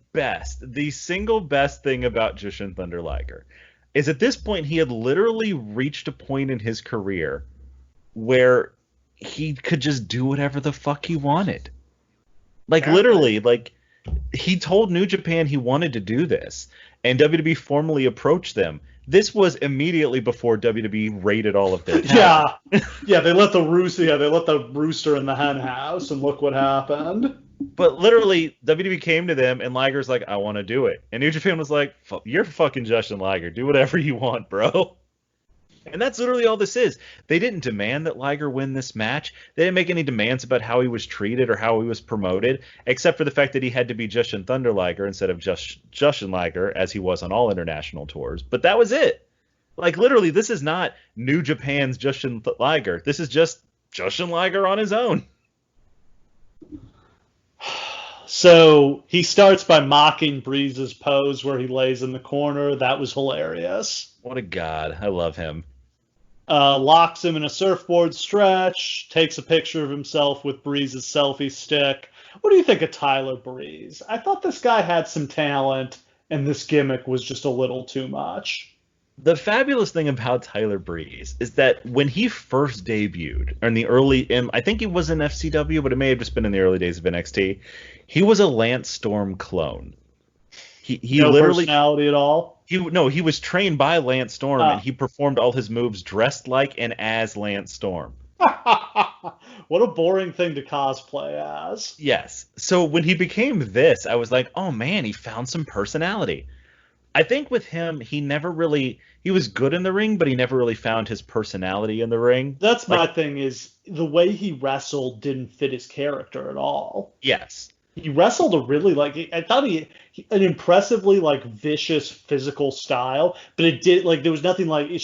single best thing about Jushin Thunder Liger is at this point he had literally reached a point in his career where he could just do whatever the fuck he wanted. Like literally, like he told New Japan he wanted to do this, and WWE formally approached them. This was immediately before WWE raided all of their talent. Yeah, they let the rooster in the hen house, and look what happened. But literally, WWE came to them, and Liger's like, I want to do it. And New Japan was like, you're fucking Jushin Liger. Do whatever you want, bro. And that's literally all this is. They didn't demand that Liger win this match. They didn't make any demands about how he was treated or how he was promoted, except for the fact that he had to be Jushin Thunder Liger instead of just Jushin Liger, as he was on all international tours. But that was it. Like, literally, this is not New Japan's Jushin Liger. This is just Jushin Liger on his own. So he starts by mocking Breeze's pose where he lays in the corner. That was hilarious. What a god. I love him. Locks him in a surfboard stretch, takes a picture of himself with Breeze's selfie stick. What do you think of Tyler Breeze? I thought this guy had some talent, and this gimmick was just a little too much. The fabulous thing about Tyler Breeze is that when he first debuted, in the I think he was in FCW, but it may have just been in the early days of NXT, he was a Lance Storm clone. He no literally personality at all? He was trained by Lance Storm, and he performed all his moves dressed like and as Lance Storm. What a boring thing to cosplay as. Yes. So when he became this, I was like, oh man, he found some personality. I think with him, he was good in the ring, but he never really found his personality in the ring. That's my thing, is the way he wrestled didn't fit his character at all. Yes. He wrestled I thought he an impressively vicious physical style, but there was nothing it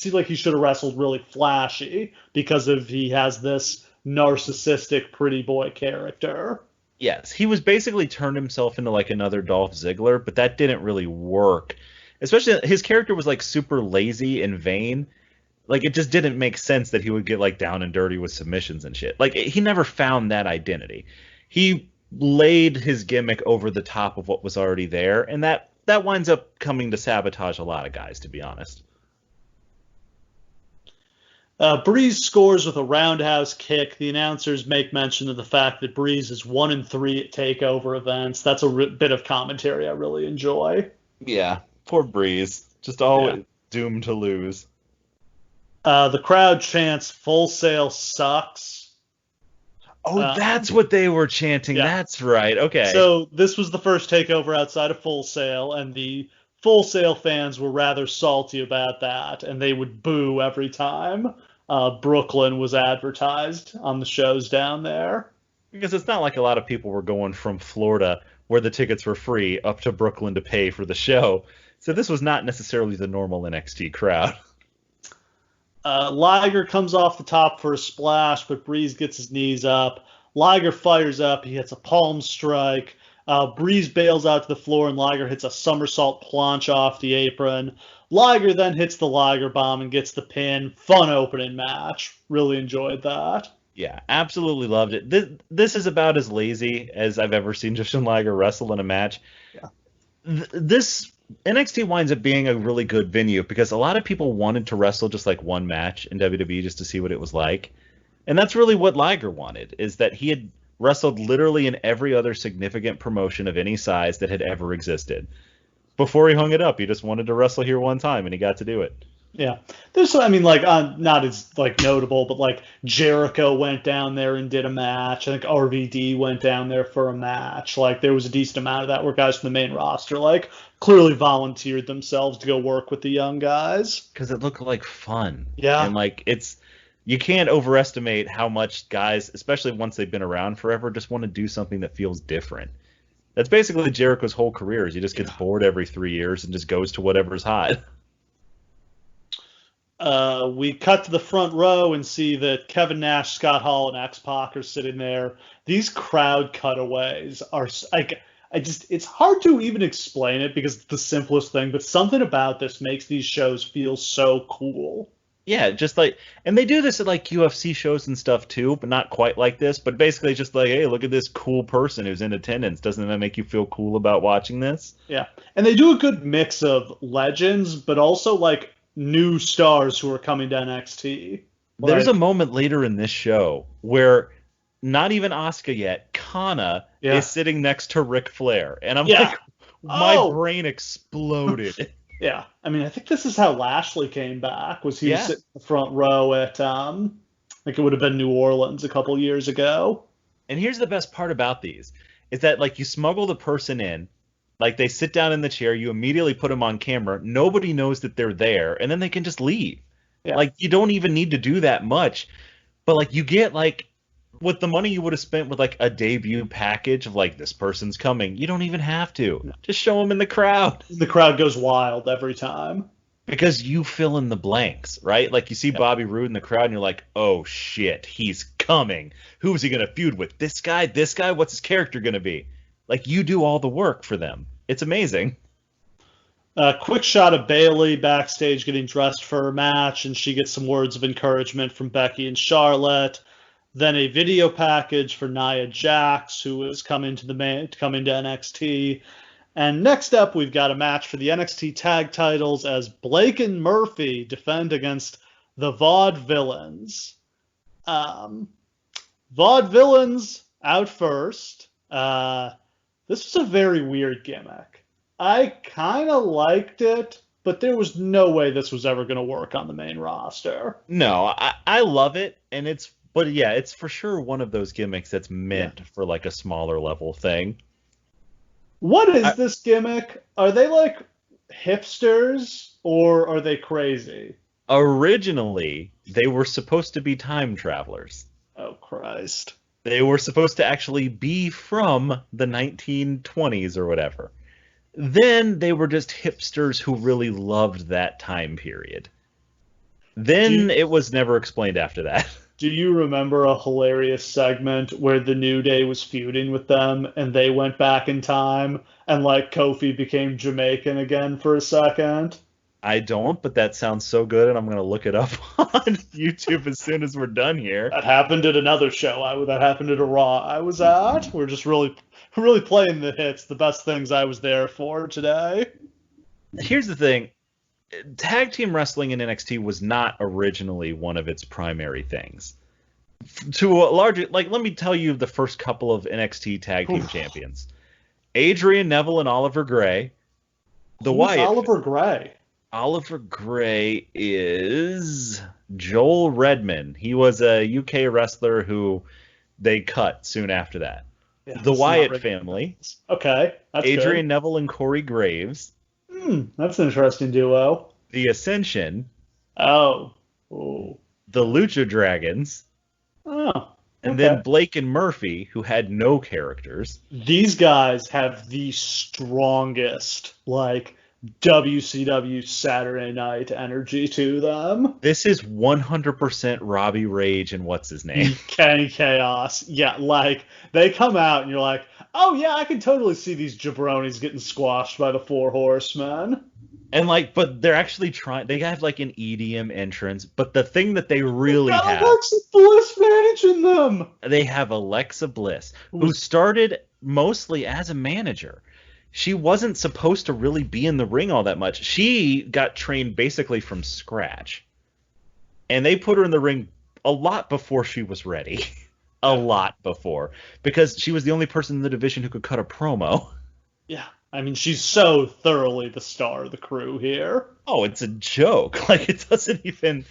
seemed like he should have wrestled really flashy because he has this narcissistic pretty boy character. Yes, he was basically turned himself into another Dolph Ziggler, but that didn't really work. Especially his character was super lazy and vain. It just didn't make sense that he would get down and dirty with submissions and shit. He never found that identity. He laid his gimmick over the top of what was already there, and that winds up coming to sabotage a lot of guys, to be honest. Breeze scores with a roundhouse kick. The announcers make mention of the fact that Breeze is 1-3 at TakeOver events. That's a bit of commentary I really enjoy. Yeah, poor Breeze. Just always doomed to lose. The crowd chants, "Full Sail sucks." Oh, that's what they were chanting. Yeah. That's right. Okay. So this was the first TakeOver outside of Full Sail, and the Full Sail fans were rather salty about that, and they would boo every time Brooklyn was advertised on the shows down there. Because it's not like a lot of people were going from Florida, where the tickets were free, up to Brooklyn to pay for the show. So this was not necessarily the normal NXT crowd. Liger comes off the top for a splash, but Breeze gets his knees up. Liger fires up. He hits a palm strike. Breeze bails out to the floor, and Liger hits a somersault planche off the apron. Liger then hits the Liger bomb and gets the pin. Fun opening match. Really enjoyed that. Yeah, absolutely loved it. This is about as lazy as I've ever seen Jushin Liger wrestle in a match. Yeah. This NXT winds up being a really good venue because a lot of people wanted to wrestle just one match in WWE just to see what it was like. And that's really what Liger wanted, is that he had wrestled literally in every other significant promotion of any size that had ever existed. Before he hung it up, he just wanted to wrestle here one time, and he got to do it. Yeah. There's, not as, notable, but, Jericho went down there and did a match. I think RVD went down there for a match. There was a decent amount of that where guys from the main roster, clearly volunteered themselves to go work with the young guys. Because it looked like fun. Yeah. And, you can't overestimate how much guys, especially once they've been around forever, just want to do something that feels different. That's basically Jericho's whole career, is he just gets bored every 3 years and just goes to whatever's hot. We cut to the front row and see that Kevin Nash, Scott Hall, and X-Pac are sitting there. These crowd cutaways are it's hard to even explain it because it's the simplest thing, but something about this makes these shows feel so cool. Yeah, just and they do this at UFC shows and stuff too, but not quite like this. But basically just hey, look at this cool person who's in attendance. Doesn't that make you feel cool about watching this? Yeah. And they do a good mix of legends, but also new stars who are coming to NXT. There's a moment later in this show where not even Asuka yet, Kana is sitting next to Ric Flair. And I'm my brain exploded. Yeah. I think this is how Lashley came back, was he was sitting in the front row at, it would have been New Orleans a couple years ago. And here's the best part about these, is that, you smuggle the person in, they sit down in the chair, you immediately put them on camera, nobody knows that they're there, and then they can just leave. Yeah. Like, you don't even need to do that much. But, like, you get, like, with the money you would have spent with, like, a debut package of, like, this person's coming, you don't even have to. Just show them in the crowd. The crowd goes wild every time. Because you fill in the blanks, right? Like, you see Bobby Roode in the crowd, and you're like, oh, shit, he's coming. Who is he going to feud with? This guy? This guy? What's his character going to be? Like, you do all the work for them. It's amazing. Quick shot of Bayley backstage getting dressed for her match, and she gets some words of encouragement from Becky and Charlotte. Then a video package for Nia Jax, who is coming to NXT. And next up, we've got a match for the NXT Tag Titles as Blake and Murphy defend against the Vaudevillains. Vaudevillains out first. This was a very weird gimmick. I kind of liked it, but there was no way this was ever going to work on the main roster. No, I love it, and it's for sure one of those gimmicks that's meant for like a smaller level thing. What is this gimmick? Are they like hipsters or are they crazy? Originally, they were supposed to be time travelers. Oh, Christ. They were supposed to actually be from the 1920s or whatever. Then they were just hipsters who really loved that time period. Then it was never explained after that. Do you remember a hilarious segment where the New Day was feuding with them and they went back in time and like Kofi became Jamaican again for a second? I don't, but that sounds so good, and I'm going to look it up on YouTube as soon as we're done here. That happened at another show. That happened at a Raw I was at. We're just really playing the hits, the best things I was there for today. Here's the thing. Tag team wrestling in NXT was not originally one of its primary things. To a larger, like, let me tell you the first couple of NXT tag team champions. Adrian Neville and Oliver Gray. Who's Oliver Gray? Oliver Gray is Joel Redman. He was a UK wrestler who they cut soon after that. Yeah, the Wyatt family. Okay, that's Adrian good. Neville and Corey Graves. That's an interesting duo. The Ascension. Oh. The Lucha Dragons. Oh. Okay. And then Blake and Murphy, who had no characters. These guys have the strongest, like, WCW Saturday Night energy to them. This is 100% Robbie Rage and what's his name? Kenny Chaos. Yeah, like, they come out and you're like, oh yeah, I can totally see these jabronis getting squashed by the Four Horsemen. And like, but they're actually trying, they have like an EDM entrance, but the thing that they really have. Alexa Bliss managing them. They have Alexa Bliss, who started mostly as a manager. She wasn't supposed to really be in the ring all that much. She got trained basically from scratch. And they put her in the ring a lot before she was ready. A lot before. Because she was the only person in the division who could cut a promo. Yeah. I mean, she's so thoroughly the star of the crew here. Oh, it's a joke. Like, it doesn't even...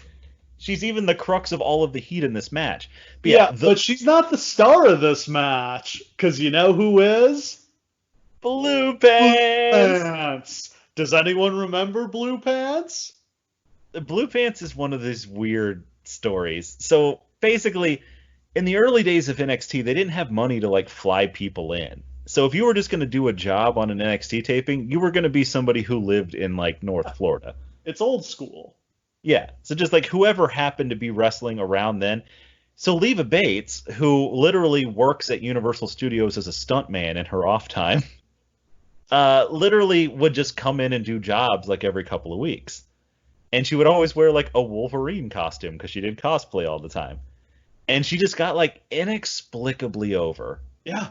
She's even the crux of all of the heat in this match. But but she's not the star of this match. Because you know who is? Blue Pants. Does anyone remember Blue Pants? Blue Pants is one of these weird stories. So basically, in the early days of NXT, they didn't have money to like fly people in. So if you were just going to do a job on an NXT taping, you were going to be somebody who lived in like North Florida. It's old school. Yeah. So just like whoever happened to be wrestling around then. So Leva Bates, who literally works at Universal Studios as a stuntman in her off time, literally would just come in and do jobs like every couple of weeks. And she would always wear like a Wolverine costume because she did cosplay all the time. And she just got like inexplicably over. Yeah.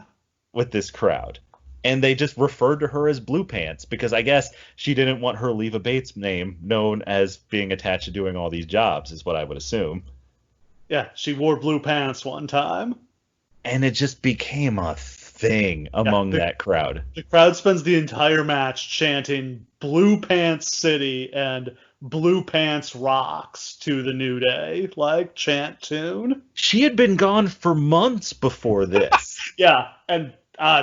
With this crowd. And they just referred to her as Blue Pants because I guess she didn't want her Leva Bates name known as being attached to doing all these jobs is what I would assume. Yeah, she wore blue pants one time. And it just became a thing among that crowd. The crowd spends the entire match chanting Blue Pants City and Blue Pants Rocks to the New Day, like chant tune. She had been gone for months before this. Yeah, and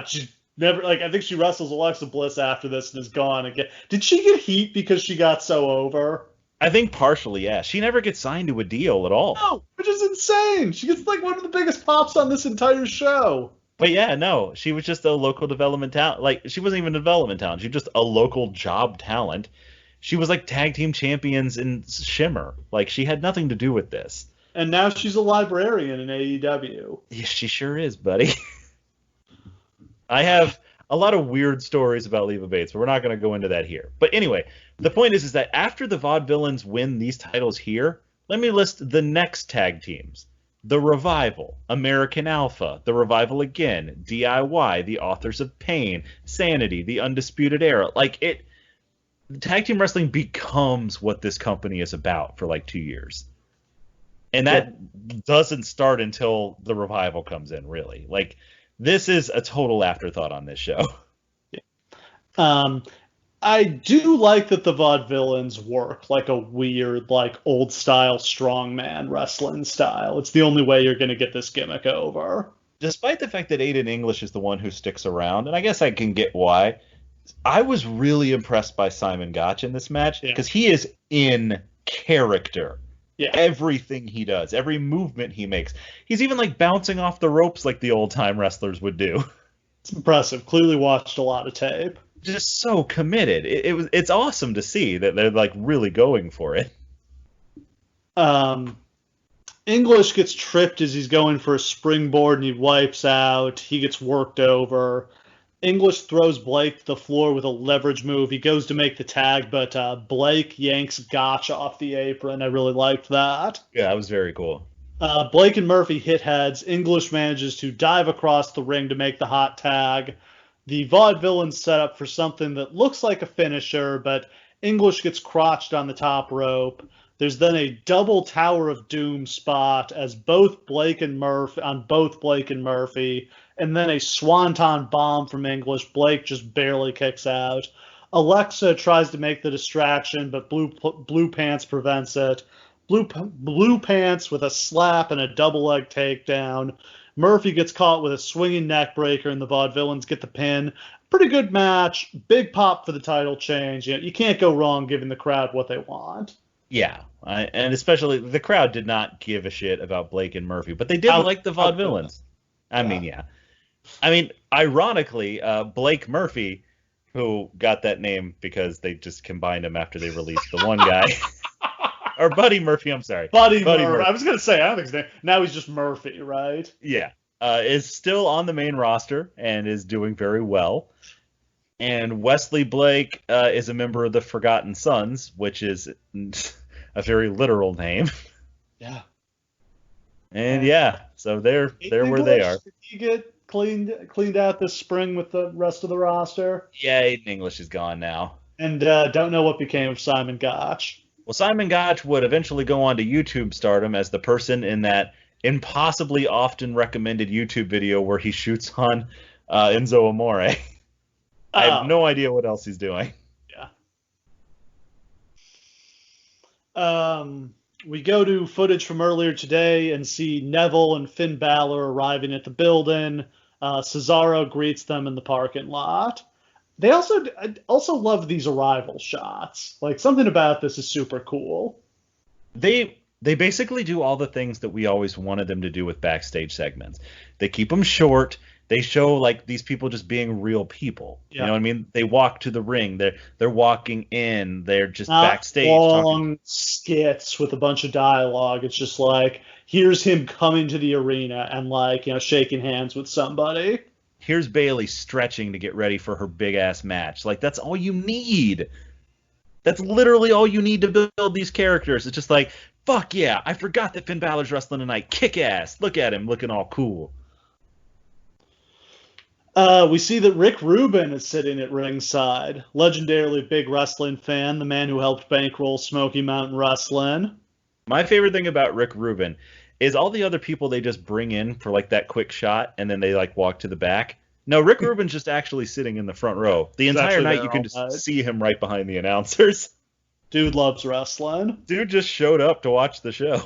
she never, like, I think she wrestles Alexa Bliss after this and is gone again. Did she get heat because she got so over? I think partially, yeah. She never gets signed to a deal at all. No, which is insane. She gets like one of the biggest pops on this entire show. But yeah, no, she was just a local development talent. Like, she wasn't even a development talent. She was just a local job talent. She was like tag team champions in Shimmer. Like, she had nothing to do with this. And now she's a librarian in AEW. Yeah, she sure is, buddy. I have a lot of weird stories about Leva Bates, but we're not going to go into that here. But anyway, the point is that after the Vaudevillains win these titles here, let me list the next tag teams. The Revival, American Alpha, The Revival again, DIY, The Authors of Pain, Sanity, The Undisputed Era. Like, tag team wrestling becomes what this company is about for like 2 years. And that doesn't start until the Revival comes in, really. Like, this is a total afterthought on this show. I do like that the Vaudevillains work like a weird, like old style strongman wrestling style. It's the only way you're going to get this gimmick over. Despite the fact that Aiden English is the one who sticks around, and I guess I can get why, I was really impressed by Simon Gotch in this match because he is in character. Yeah. Everything he does, every movement he makes. He's even like bouncing off the ropes like the old-time wrestlers would do. It's impressive. Clearly watched a lot of tape. Just so committed. It's awesome to see that they're like really going for it. English gets tripped as he's going for a springboard and he wipes out. He gets worked over. English throws Blake to the floor with a leverage move. He goes to make the tag, but Blake yanks Gotch off the apron. I really liked that. Yeah, that was very cool. Blake and Murphy hit heads. English manages to dive across the ring to make the hot tag. The Vaudevillains set up for something that looks like a finisher, but English gets crotched on the top rope. There's then a double Tower of Doom spot as Blake and Murphy, and then a swanton bomb from English. Blake just barely kicks out. Alexa tries to make the distraction, but Blue Pants prevents it. Blue Pants with a slap and a double leg takedown. Murphy gets caught with a swinging neck breaker, and the Vaudevillains get the pin. Pretty good match. Big pop for the title change. You can't go wrong giving the crowd what they want. Yeah, and especially the crowd did not give a shit about Blake and Murphy, but they did like the Vaudevillains. I mean, ironically, Blake Murphy, who got that name because they just combined him after they released the one guy. Or Buddy Murphy, I'm sorry. Buddy Murphy. I was going to say, I don't think his name. Now he's just Murphy, right? Yeah. Is still on the main roster and is doing very well. And Wesley Blake is a member of the Forgotten Sons, which is a very literal name. Yeah. And so they're where they are. Did he get cleaned out this spring with the rest of the roster? Yeah, Aiden English is gone now. And don't know what became of Simon Gotch. Well, Simon Gotch would eventually go on to YouTube stardom as the person in that impossibly often recommended YouTube video where he shoots on Enzo Amore. I have no idea what else he's doing. Yeah. We go to footage from earlier today and see Neville and Finn Balor arriving at the building. Cesaro greets them in the parking lot. They also love these arrival shots. Like, something about this is super cool. They basically do all the things that we always wanted them to do with backstage segments. They keep them short. They show like these people just being real people. Yeah. You know what I mean? They walk to the ring. They're walking in. They're just backstage. Long skits with a bunch of dialogue. It's just like, here's him coming to the arena and like, shaking hands with somebody. Here's Bayley stretching to get ready for her big-ass match. Like, that's all you need. That's literally all you need to build these characters. It's just like, fuck yeah, I forgot that Finn Balor's wrestling tonight. Kick ass. Look at him looking all cool. We see that Rick Rubin is sitting at ringside. Legendarily big wrestling fan, the man who helped bankroll Smoky Mountain Wrestling. My favorite thing about Rick Rubin is all the other people they just bring in for like that quick shot and then they like walk to the back. No, Rick Rubin's just actually sitting in the front row. The entire night you can just see him right behind the announcers. Dude loves wrestling. Dude just showed up to watch the show.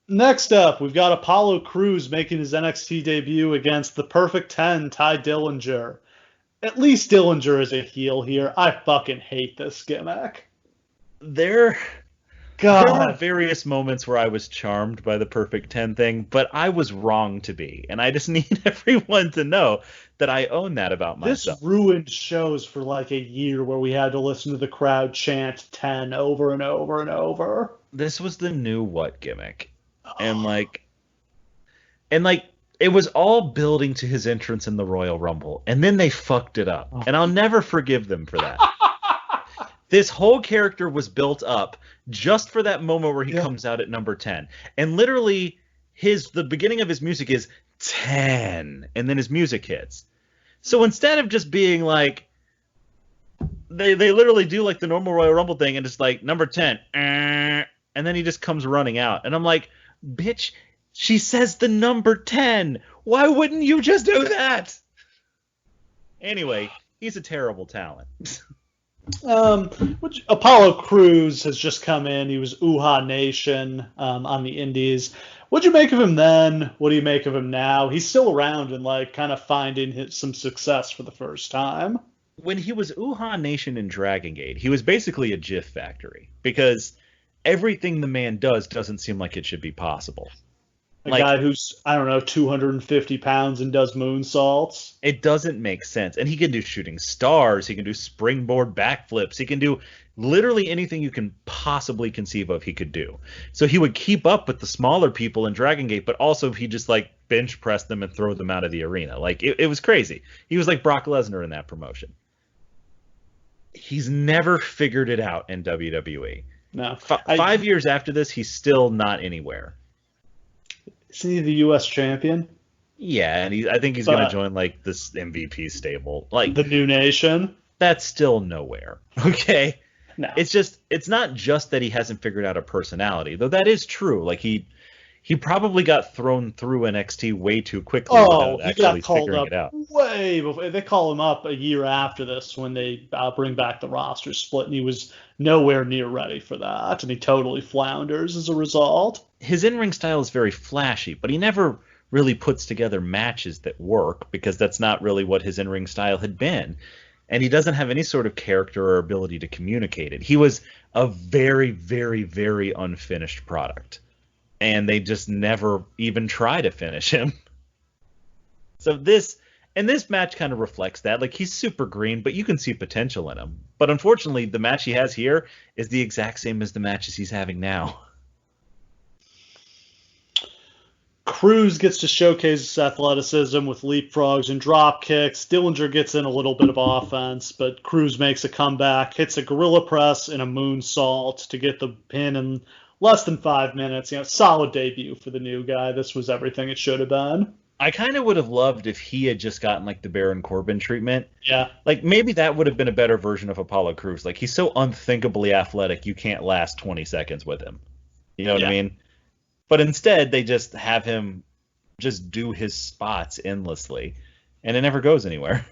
Next up, we've got Apollo Crews making his NXT debut against the Perfect 10, Ty Dillinger. At least Dillinger is a heel here. I fucking hate this gimmick. there God. There were various moments where I was charmed by the Perfect 10 thing, but I was wrong to be. And I just need everyone to know that I own that about myself. This ruined shows for like a year where we had to listen to the crowd chant 10 over and over and over. This was the new what gimmick. And like it was all building to his entrance in the Royal Rumble, and then they fucked it up. And I'll never forgive them for that. This whole character was built up just for that moment where he comes out at number 10. And literally the beginning of his music is 10, and then his music hits. So instead of just being like, they literally do like the normal Royal Rumble thing and just like number 10, and then he just comes running out. And I'm like, bitch, she says the number 10. Why wouldn't you just do that? Anyway, he's a terrible talent. Apollo Crews has just come in. He was Uha Nation on the Indies. What'd you make of him then? What do you make of him now? He's still around and like kind of finding some success for the first time. When he was Uha Nation in Dragon Gate, he was basically a GIF factory because everything the man does doesn't seem like it should be possible. A guy who's, I don't know, 250 pounds and does moonsaults. It doesn't make sense. And he can do shooting stars. He can do springboard backflips. He can do literally anything you can possibly conceive of he could do. So he would keep up with the smaller people in Dragon Gate, but also he just like bench press them and throw them out of the arena. Like it was crazy. He was like Brock Lesnar in that promotion. He's never figured it out in WWE. No. 5 years after this, he's still not anywhere. Isn't he the U.S. champion? Yeah, and I think he's going to join like this MVP stable, like the New Nation. That's still nowhere. Okay, no, it's not just that he hasn't figured out a personality, though that is true. Like he probably got thrown through NXT way too quickly without actually figuring it out. Way before they call him up a year after this when they bring back the roster split, and he was nowhere near ready for that, and he totally flounders as a result. His in-ring style is very flashy, but he never really puts together matches that work because that's not really what his in-ring style had been. And he doesn't have any sort of character or ability to communicate it. He was a very, very, very unfinished product. And they just never even try to finish him. So this match kind of reflects that. Like, he's super green, but you can see potential in him. But unfortunately, the match he has here is the exact same as the matches he's having now. Crews gets to showcase his athleticism with leapfrogs and drop kicks. Dillinger gets in a little bit of offense, but Crews makes a comeback, hits a gorilla press and a moonsault to get the pin in less than 5 minutes. Solid debut for the new guy. This was everything it should have been. I kind of would have loved if he had just gotten like the Baron Corbin treatment. Yeah. Like maybe that would have been a better version of Apollo Crews. Like he's so unthinkably athletic, you can't last 20 seconds with him. You know what I mean? But instead, they just have him just do his spots endlessly, and it never goes anywhere.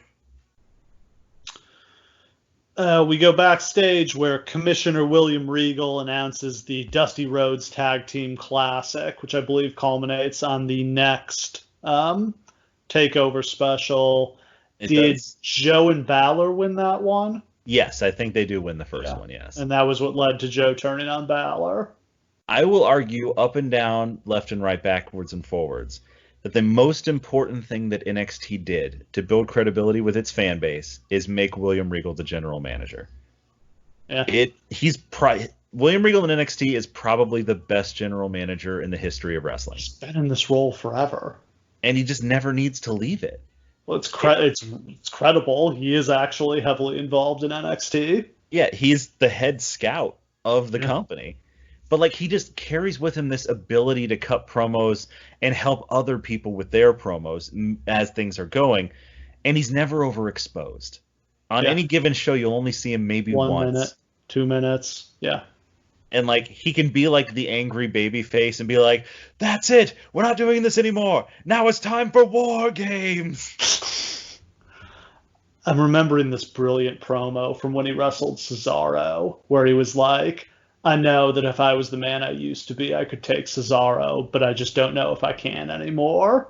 We go backstage where Commissioner William Regal announces the Dusty Rhodes Tag Team Classic, which I believe culminates on the next TakeOver special. Did Joe and Balor win that one? Yes, I think they do win the first one, yes. And that was what led to Joe turning on Balor. I will argue up and down, left and right, backwards and forwards, that the most important thing that NXT did to build credibility with its fan base is make William Regal the general manager. Yeah. William Regal in NXT is probably the best general manager in the history of wrestling. He's been in this role forever. And he just never needs to leave it. Well, it's credible. He is actually heavily involved in NXT. Yeah, he's the head scout of the company. But like he just carries with him this ability to cut promos and help other people with their promos as things are going. And he's never overexposed. On any given show, you'll only see him maybe 1 minute, 2 minutes. Yeah. And like he can be like the angry baby face and be like, that's it. We're not doing this anymore. Now it's time for War Games. I'm remembering this brilliant promo from when he wrestled Cesaro, where he was like, I know that if I was the man I used to be, I could take Cesaro, but I just don't know if I can anymore.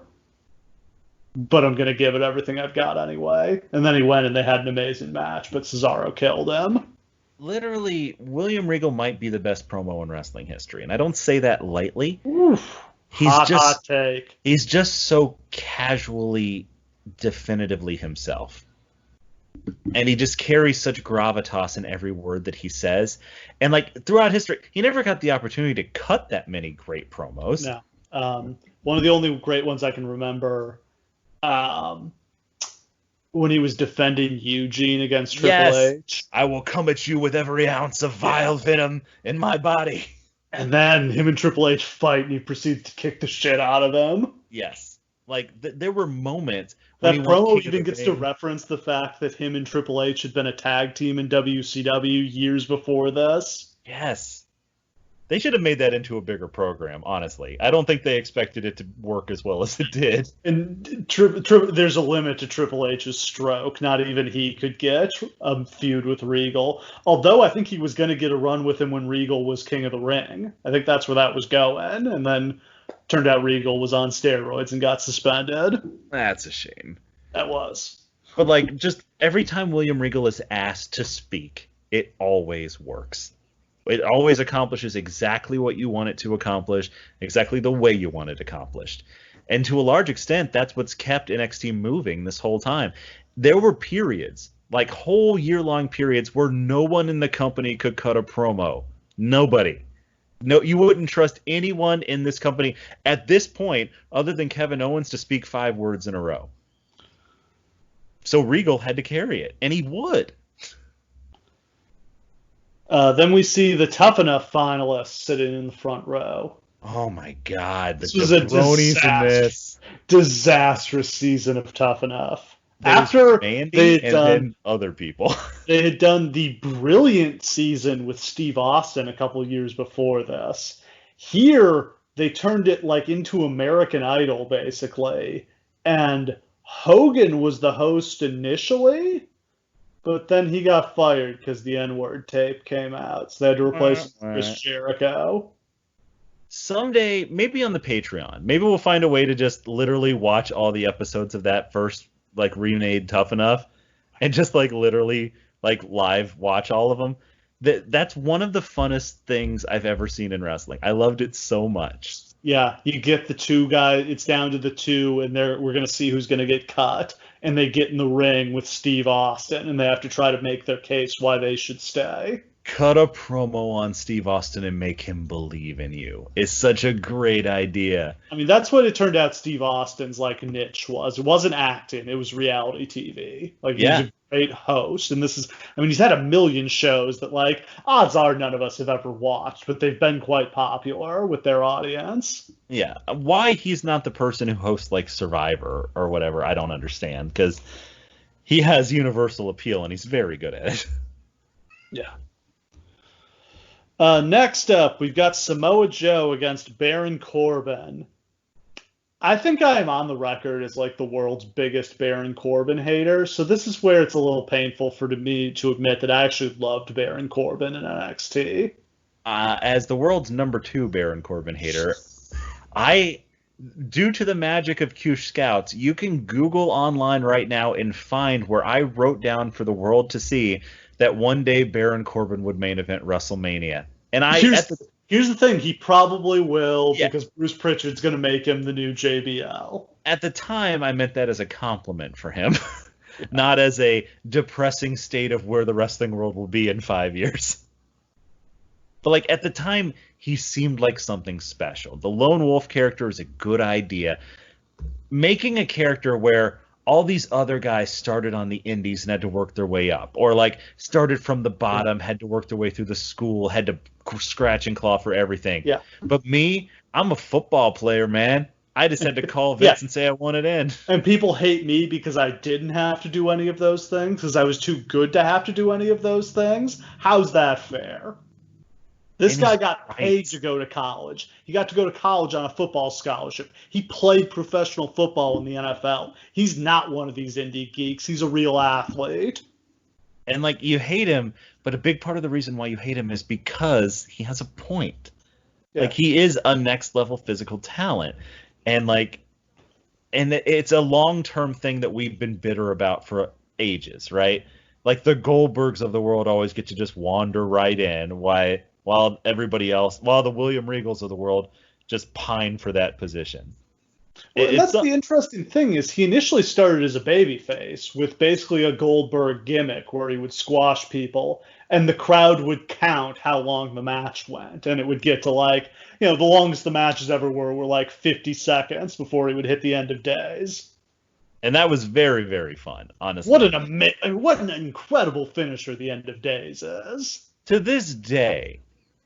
But I'm going to give it everything I've got anyway. And then he went and they had an amazing match, but Cesaro killed him. literally, William Regal might be the best promo in wrestling history, and I don't say that lightly. Oof. Hot take. He's just so casually, definitively himself. And he just carries such gravitas in every word that he says. And like throughout history, he never got the opportunity to cut that many great promos. No. One of the only great ones I can remember when he was defending Eugene against Triple H. I will come at you with every ounce of vile venom in my body. And then him and Triple H fight, and he proceeds to kick the shit out of him. Yes. Like, there were moments when that promo even gets to reference the fact that him and Triple H had been a tag team in WCW years before this. Yes. They should have made that into a bigger program, honestly. I don't think they expected it to work as well as it did. And there's a limit to Triple H's stroke. Not even he could get a feud with Regal. Although I think he was going to get a run with him when Regal was King of the Ring. I think that's where that was going. And then turned out Regal was on steroids and got suspended. That's a shame. That was. But like, just every time William Regal is asked to speak, it always works. It always accomplishes exactly what you want it to accomplish, exactly the way you want it accomplished. And to a large extent, that's what's kept NXT moving this whole time. There were periods, like whole year-long periods, where no one in the company could cut a promo. Nobody. No, you wouldn't trust anyone in this company at this point other than Kevin Owens to speak 5 words in a row. So Regal had to carry it, and he would. Then we see the Tough Enough finalists sitting in the front row. Oh my God! This was a disastrous season of Tough Enough. After they had done other people, they had done the brilliant season with Steve Austin a couple years before this. Here they turned it like into American Idol basically, and Hogan was the host initially. But then he got fired because the N-word tape came out, so they had to replace Chris Jericho. Someday, maybe on the Patreon, maybe we'll find a way to just literally watch all the episodes of that first, like, remade Tough Enough, and just, like, literally, like, live watch all of them. That's one of the funnest things I've ever seen in wrestling. I loved it so much. Yeah, you get the two guys, it's down to the two, and we're going to see who's going to get cut. And they get in the ring with Steve Austin, and they have to try to make their case why they should stay. Cut a promo on Steve Austin and make him believe in you. It's such a great idea. I mean, that's what it turned out Steve Austin's, like, niche was. It wasn't acting. It was reality TV. Like, he was a great host. And this is, I mean, he's had a million shows that, like, odds are none of us have ever watched, but they've been quite popular with their audience. Yeah. Why he's not the person who hosts, like, Survivor or whatever, I don't understand. Because he has universal appeal, and he's very good at it. Yeah. Next up, we've got Samoa Joe against Baron Corbin. I think I am on the record as like the world's biggest Baron Corbin hater, so this is where it's a little painful for me to admit that I actually loved Baron Corbin in NXT. As the world's number 2 Baron Corbin hater, due to the magic of Q Scouts, you can Google online right now and find where I wrote down for the world to see that one day Baron Corbin would main event WrestleMania. And here's the thing, he probably will because Bruce Pritchard's going to make him the new JBL. At the time, I meant that as a compliment for him, not as a depressing state of where the wrestling world will be in 5 years. But like at the time, he seemed like something special. The Lone Wolf character is a good idea. Making a character where all these other guys started on the indies and had to work their way up, or like started from the bottom, had to work their way through the school, had to scratch and claw for everything. Yeah. But me, I'm a football player, man. I just had to call Vince and say I want it in. And people hate me because I didn't have to do any of those things, because I was too good to have to do any of those things. How's that fair? This guy got paid to go to college. He got to go to college on a football scholarship. He played professional football in the NFL. He's not one of these indie geeks. He's a real athlete. And, like, you hate him, but a big part of the reason why you hate him is because he has a point. Yeah. Like, he is a next-level physical talent. And, like, and it's a long-term thing that we've been bitter about for ages, right? Like the Goldbergs of the world always get to just wander right in, while everybody else, while the William Regals of the world just pine for that position. Well, and It's that's the interesting thing is he initially started as a babyface with basically a Goldberg gimmick where he would squash people and the crowd would count how long the match went and it would get to like, the longest the matches ever were like 50 seconds before he would hit the end of days. and that was very, very fun, honestly. What an incredible finisher the end of days is. To this day,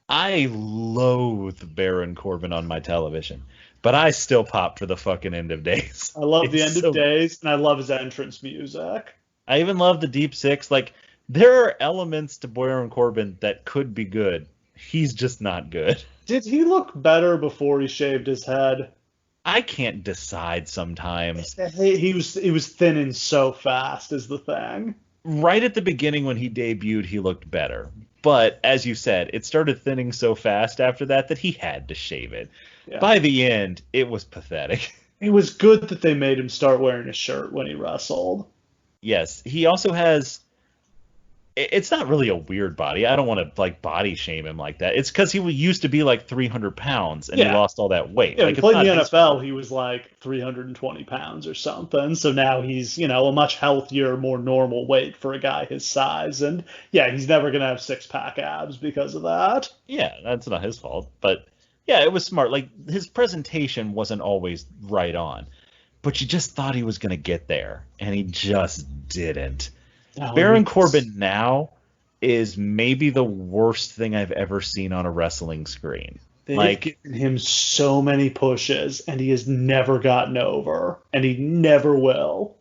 I loathe Baron Corbin on my television, but I still pop for the fucking end of days. I love the It's end of days and I love his entrance music. I even love the Deep Six. Like, there are elements to Baron Corbin that could be good. He's just not good. Did he look better before he shaved his head? I can't decide sometimes. He was thinning so fast is the thing. Right at the beginning when he debuted, he looked better. But as you said, it started thinning so fast after that he had to shave it. Yeah. By the end, it was pathetic. It was good that they made him start wearing a shirt when he wrestled. Yes, he also has. It's not really a weird body. I don't want to like body shame him like that. It's because he used to be like 300 pounds and he lost all that weight. Yeah, like, he played in the NFL. He was like 320 pounds or something. So now he's, a much healthier, more normal weight for a guy his size. And yeah, he's never going to have six-pack abs because of that. Yeah, that's not his fault. But yeah, it was smart. Like, his presentation wasn't always right on. But you just thought he was going to get there. And he just didn't. Oh, Baron Corbin now is maybe the worst thing I've ever seen on a wrestling screen. They've given him so many pushes, and he has never gotten over, and he never will.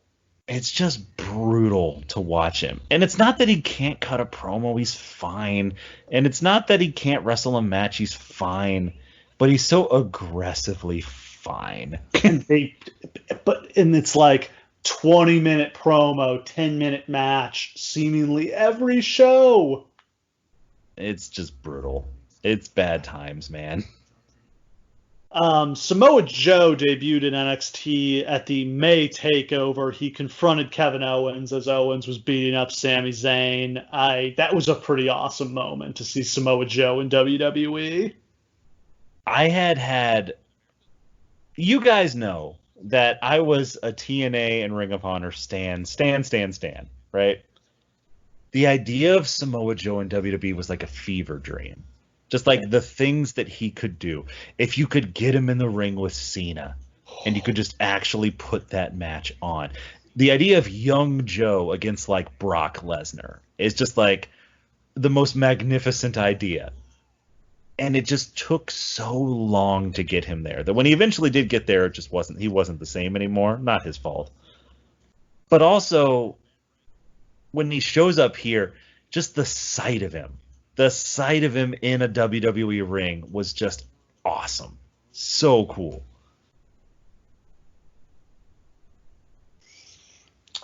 It's just brutal to watch him. And it's not that he can't cut a promo, he's fine. And it's not that he can't wrestle a match, he's fine. But he's so aggressively fine. And it's like 20-minute promo, 10-minute match, seemingly every show. It's just brutal. It's bad times, man. Samoa Joe debuted in NXT at the May TakeOver. He confronted Kevin Owens as Owens was beating up Sami Zayn. That was a pretty awesome moment to see Samoa Joe in WWE. I had you guys know that I was a TNA and Ring of Honor stan, right? The idea of Samoa Joe in WWE was like a fever dream. Just like the things that he could do. If you could get him in the ring with Cena and you could just actually put that match on. The idea of young Joe against like Brock Lesnar is just like the most magnificent idea. And it just took so long to get him there that when he eventually did get there, he wasn't the same anymore. Not his fault. But also, when he shows up here, just the sight of him in a WWE ring was just awesome. So cool.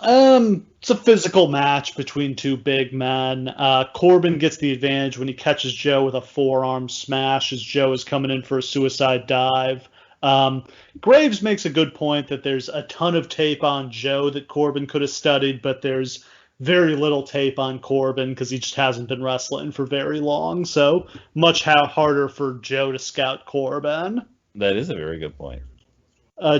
It's a physical match between two big men. Corbin gets the advantage when he catches Joe with a forearm smash as Joe is coming in for a suicide dive. Graves makes a good point that there's a ton of tape on Joe that Corbin could have studied, but there's very little tape on Corbin because he just hasn't been wrestling for very long. So much harder for Joe to scout Corbin. That is a very good point.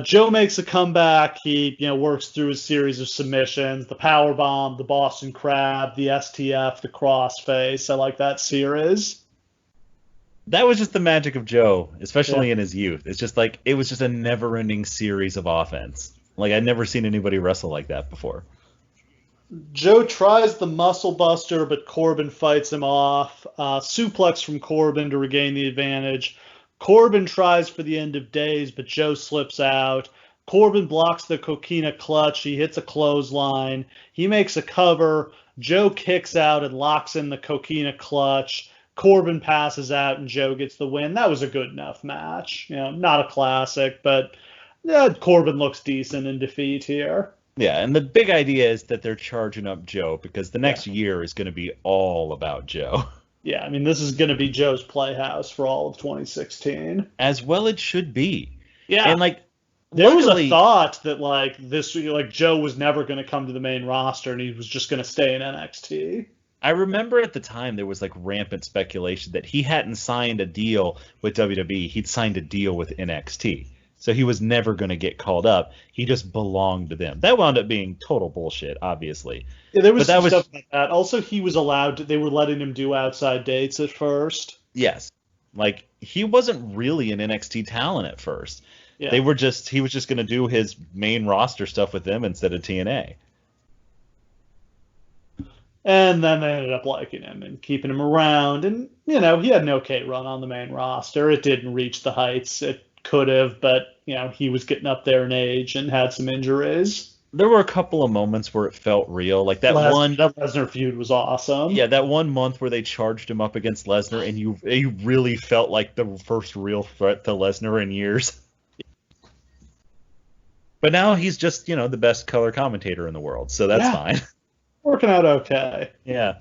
Joe makes a comeback. He, works through a series of submissions, the power bomb, the Boston Crab, the STF, the crossface. I like that series. That was just the magic of Joe, especially in his youth. It's just like, it was just a never-ending series of offense. Like, I'd never seen anybody wrestle like that before. Joe tries the muscle buster, but Corbin fights him off. Suplex from Corbin to regain the advantage. Corbin tries for the end of days, but Joe slips out. Corbin blocks the coquina clutch. He hits a clothesline. He makes a cover. Joe kicks out and locks in the coquina clutch. Corbin passes out, and Joe gets the win. That was a good enough match. Not a classic, but Corbin looks decent in defeat here. Yeah, and the big idea is that they're charging up Joe because the next year is going to be all about Joe. Yeah, this is going to be Joe's playhouse for all of 2016. As well it should be. Yeah. And, There was a luckily, thought that like this, like Joe was never going to come to the main roster and he was just going to stay in NXT. I remember at the time there was like rampant speculation that he hadn't signed a deal with WWE. He'd signed a deal with NXT. So he was never going to get called up. He just belonged to them. That wound up being total bullshit, obviously. Yeah, there was some stuff like that. Also, he was allowed to, they were letting him do outside dates at first. Yes. Like, he wasn't really an NXT talent at first. Yeah. He was just going to do his main roster stuff with them instead of TNA. And then they ended up liking him and keeping him around. And, he had an okay run on the main roster. It didn't reach the heights it could have, but, he was getting up there in age and had some injuries. There were a couple of moments where it felt real. Like that Lesnar feud was awesome. Yeah, that one month where they charged him up against Lesnar, and you really felt like the first real threat to Lesnar in years. But now he's just, the best color commentator in the world, so that's fine. Working out okay. Yeah.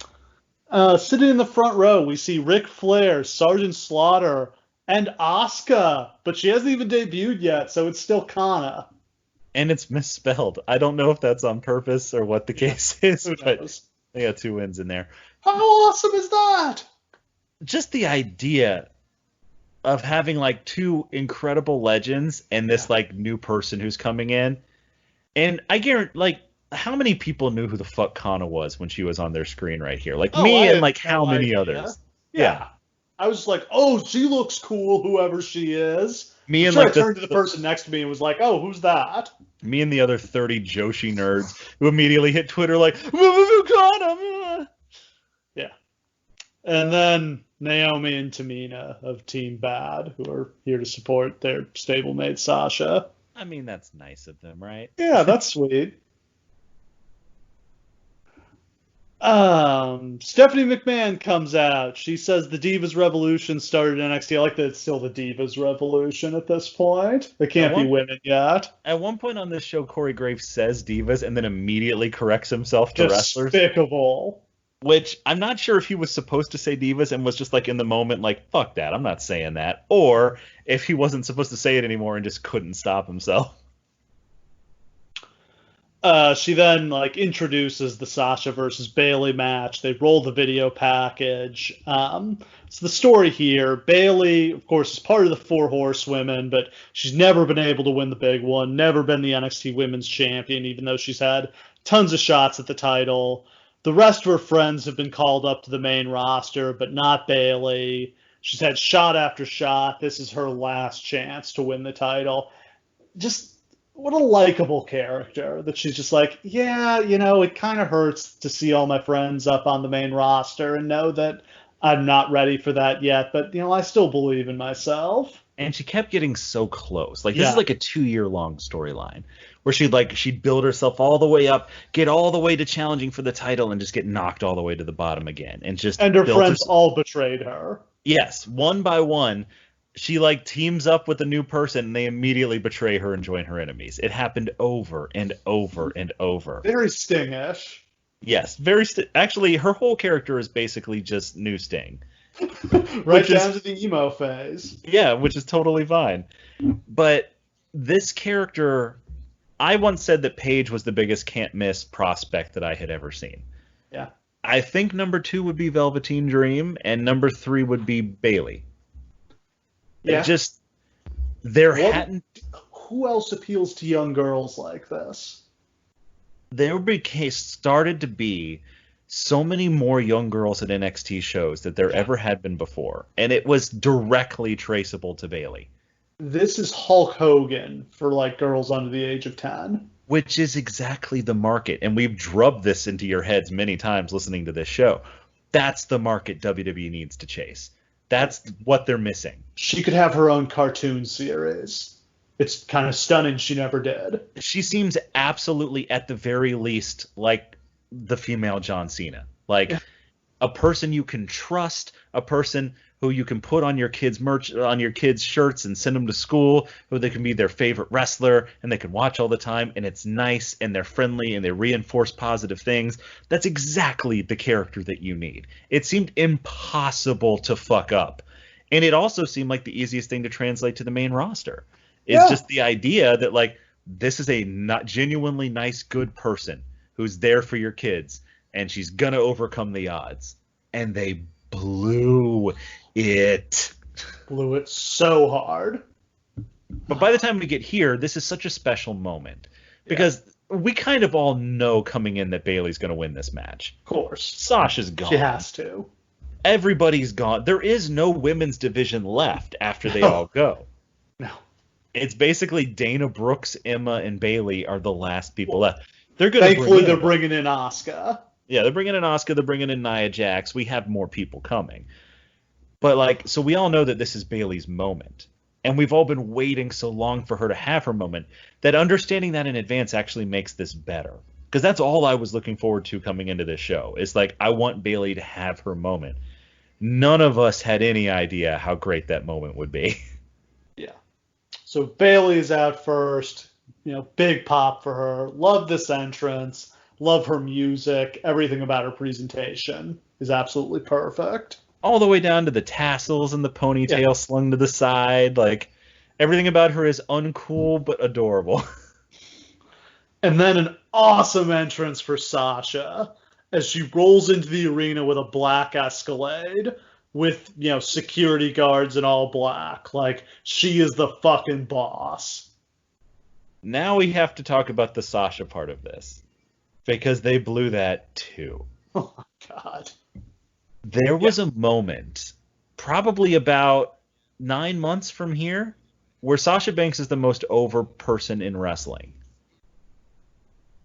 Sitting in the front row, we see Ric Flair, Sergeant Slaughter, and Asuka, but she hasn't even debuted yet, so it's still Kana. And it's misspelled. I don't know if that's on purpose or what the case is, but they got 2 wins in there. How awesome is that? Just the idea of having like 2 incredible legends and this like new person who's coming in. And I guarantee, like, how many people knew who the fuck Kana was when she was on their screen right here? Like me and like how many others? Yeah. I was like, oh, she looks cool, whoever she is. Me and I turned to the person next to me and was like, oh, who's that? Me and the other 30 Joshi nerds who immediately hit Twitter like, Kana! Yeah. And then Naomi and Tamina of Team Bad, who are here to support their stablemate Sasha. I mean, that's nice of them, right? Yeah, that's sweet. Stephanie McMahon comes out. She says the Divas Revolution started in NXT. I like that it's still the Divas Revolution at this point. They can't be women yet. At one point on this show, Corey Graves says Divas and then immediately corrects himself to wrestlers. Despicable. Which I'm not sure if he was supposed to say Divas and was just like in the moment like, fuck that, I'm not saying that. Or if he wasn't supposed to say it anymore and just couldn't stop himself. She then introduces the Sasha versus Bayley match. They roll the video package. So the story here, Bayley, of course, is part of the 4 Horsewomen, but she's never been able to win the big one, never been the NXT Women's Champion, even though she's had tons of shots at the title. The rest of her friends have been called up to the main roster, but not Bayley. She's had shot after shot. This is her last chance to win the title. Just what a likable character that she's just like, yeah, it kind of hurts to see all my friends up on the main roster and know that I'm not ready for that yet, but I still believe in myself. And she kept getting so close. This is like a 2-year-long storyline where she'd build herself all the way up, get all the way to challenging for the title, and just get knocked all the way to the bottom again. And her friends all betrayed her. Yes, one by one. She teams up with a new person and they immediately betray her and join her enemies. It happened over and over and over. Very Sting-ish. Yes, actually, her whole character is basically just new Sting. Right down to the emo phase. Yeah, which is totally fine. But this character, I once said that Paige was the biggest can't-miss prospect that I had ever seen. Yeah. I think number 2 would be Velveteen Dream, and number 3 would be Bayley. Yeah. Who else appeals to young girls like this? There started to be so many more young girls at NXT shows that there ever had been before, and it was directly traceable to Bayley. This is Hulk Hogan for girls under the age of 10. Which is exactly the market, and we've drubbed this into your heads many times listening to this show. That's the market WWE needs to chase. That's what they're missing. She could have her own cartoon series. It's kind of stunning she never did. She seems absolutely, at the very least, like the female John Cena. A person you can trust, a person who you can put on your kids' merch, on your kids' shirts and send them to school, who they can be their favorite wrestler and they can watch all the time, and it's nice and they're friendly and they reinforce positive things. That's exactly the character that you need. It seemed impossible to fuck up. And it also seemed like the easiest thing to translate to the main roster. is just the idea that, like, this is a not genuinely nice, good person who's there for your kids, and she's going to overcome the odds. And they blew it. Blew it so hard. But by the time we get here, this is such a special moment. Because we kind of all know coming in that Bayley's going to win this match. Of course. Sasha's gone. She has to. Everybody's gone. There is no women's division left after they all go. No. It's basically Dana Brooks, Emma, and Bayley are the last people left. Thankfully, they're bringing in Asuka. Yeah, they're bringing in Asuka. They're bringing in Nia Jax. We have more people coming. But, like, so we all know that this is Bayley's moment. And we've all been waiting so long for her to have her moment that understanding that in advance actually makes this better. Because that's all I was looking forward to coming into this show. It's like, I want Bayley to have her moment. None of us had any idea how great that moment would be. Yeah. So Bayley is out first. You know, big pop for her. Love this entrance. Love her music. Everything about her presentation is absolutely perfect. All the way down to the tassels and the ponytail slung to the side. Like, everything about her is uncool but adorable. And then an awesome entrance for Sasha as she rolls into the arena with a black Escalade with, you know, security guards in all black. Like, she is the fucking boss. Now we have to talk about the Sasha part of this. Because they blew that too. Oh my God. There was a moment, probably about 9 months from here, where Sasha Banks is the most over person in wrestling.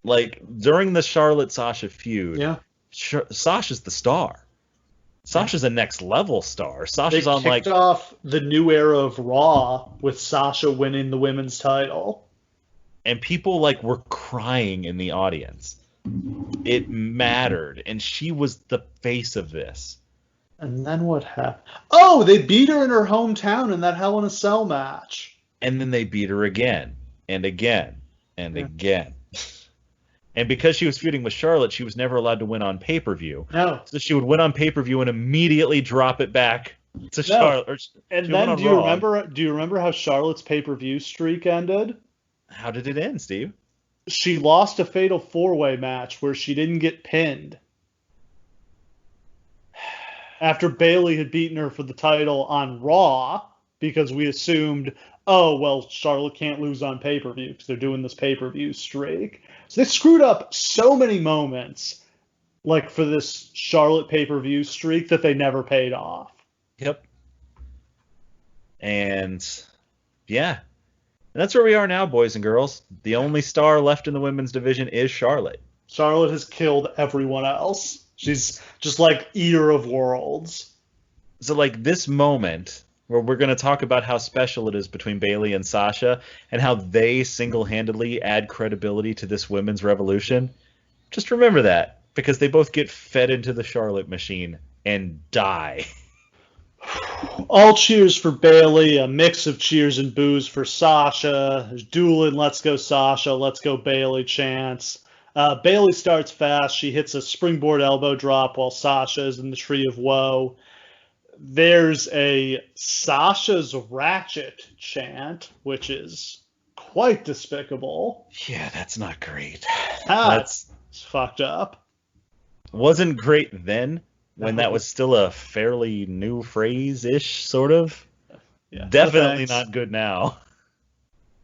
Like, during the Charlotte-Sasha feud, Sasha's the star. Sasha's a next level star. Sasha's they kicked off the new era of Raw with Sasha winning the women's title. And people, like, were crying in the audience. It mattered, and she was the face of this. And then what happened? Oh, they beat her in her hometown in that Hell in a Cell match. And then they beat her again, and again, and again. And because she was feuding with Charlotte, she was never allowed to win on pay-per-view. No. So she would win on pay-per-view and immediately drop it back to Charlotte. And then do you remember how Charlotte's pay-per-view streak ended? How did it end, Steve? She lost a fatal four-way match where she didn't get pinned. After Bayley had beaten her for the title on Raw, because we assumed, oh, well, Charlotte can't lose on pay-per-view because they're doing this pay-per-view streak. So they screwed up so many moments, like for this Charlotte pay-per-view streak, that they never paid off. Yep. And, yeah. And that's where we are now, boys and girls. The only star left in the women's division is Charlotte. Charlotte has killed everyone else. She's just like Eater of Worlds. So, like, this moment where we're going to talk about how special it is between Bayley and Sasha and how they single-handedly add credibility to this women's revolution, just remember that, because they both get fed into the Charlotte machine and die. All cheers for Bayley, a mix of cheers and boos for Sasha. There's dueling "Let's go Sasha, let's go Bayley" chants. Bayley starts fast. She hits a springboard elbow drop while Sasha is in the Tree of Woe. There's a Sasha's Ratchet chant, which is quite despicable. Yeah, that's not great. That's fucked up. Wasn't great then, when that was still a fairly new phrase-ish, sort of. Yeah, definitely not good now.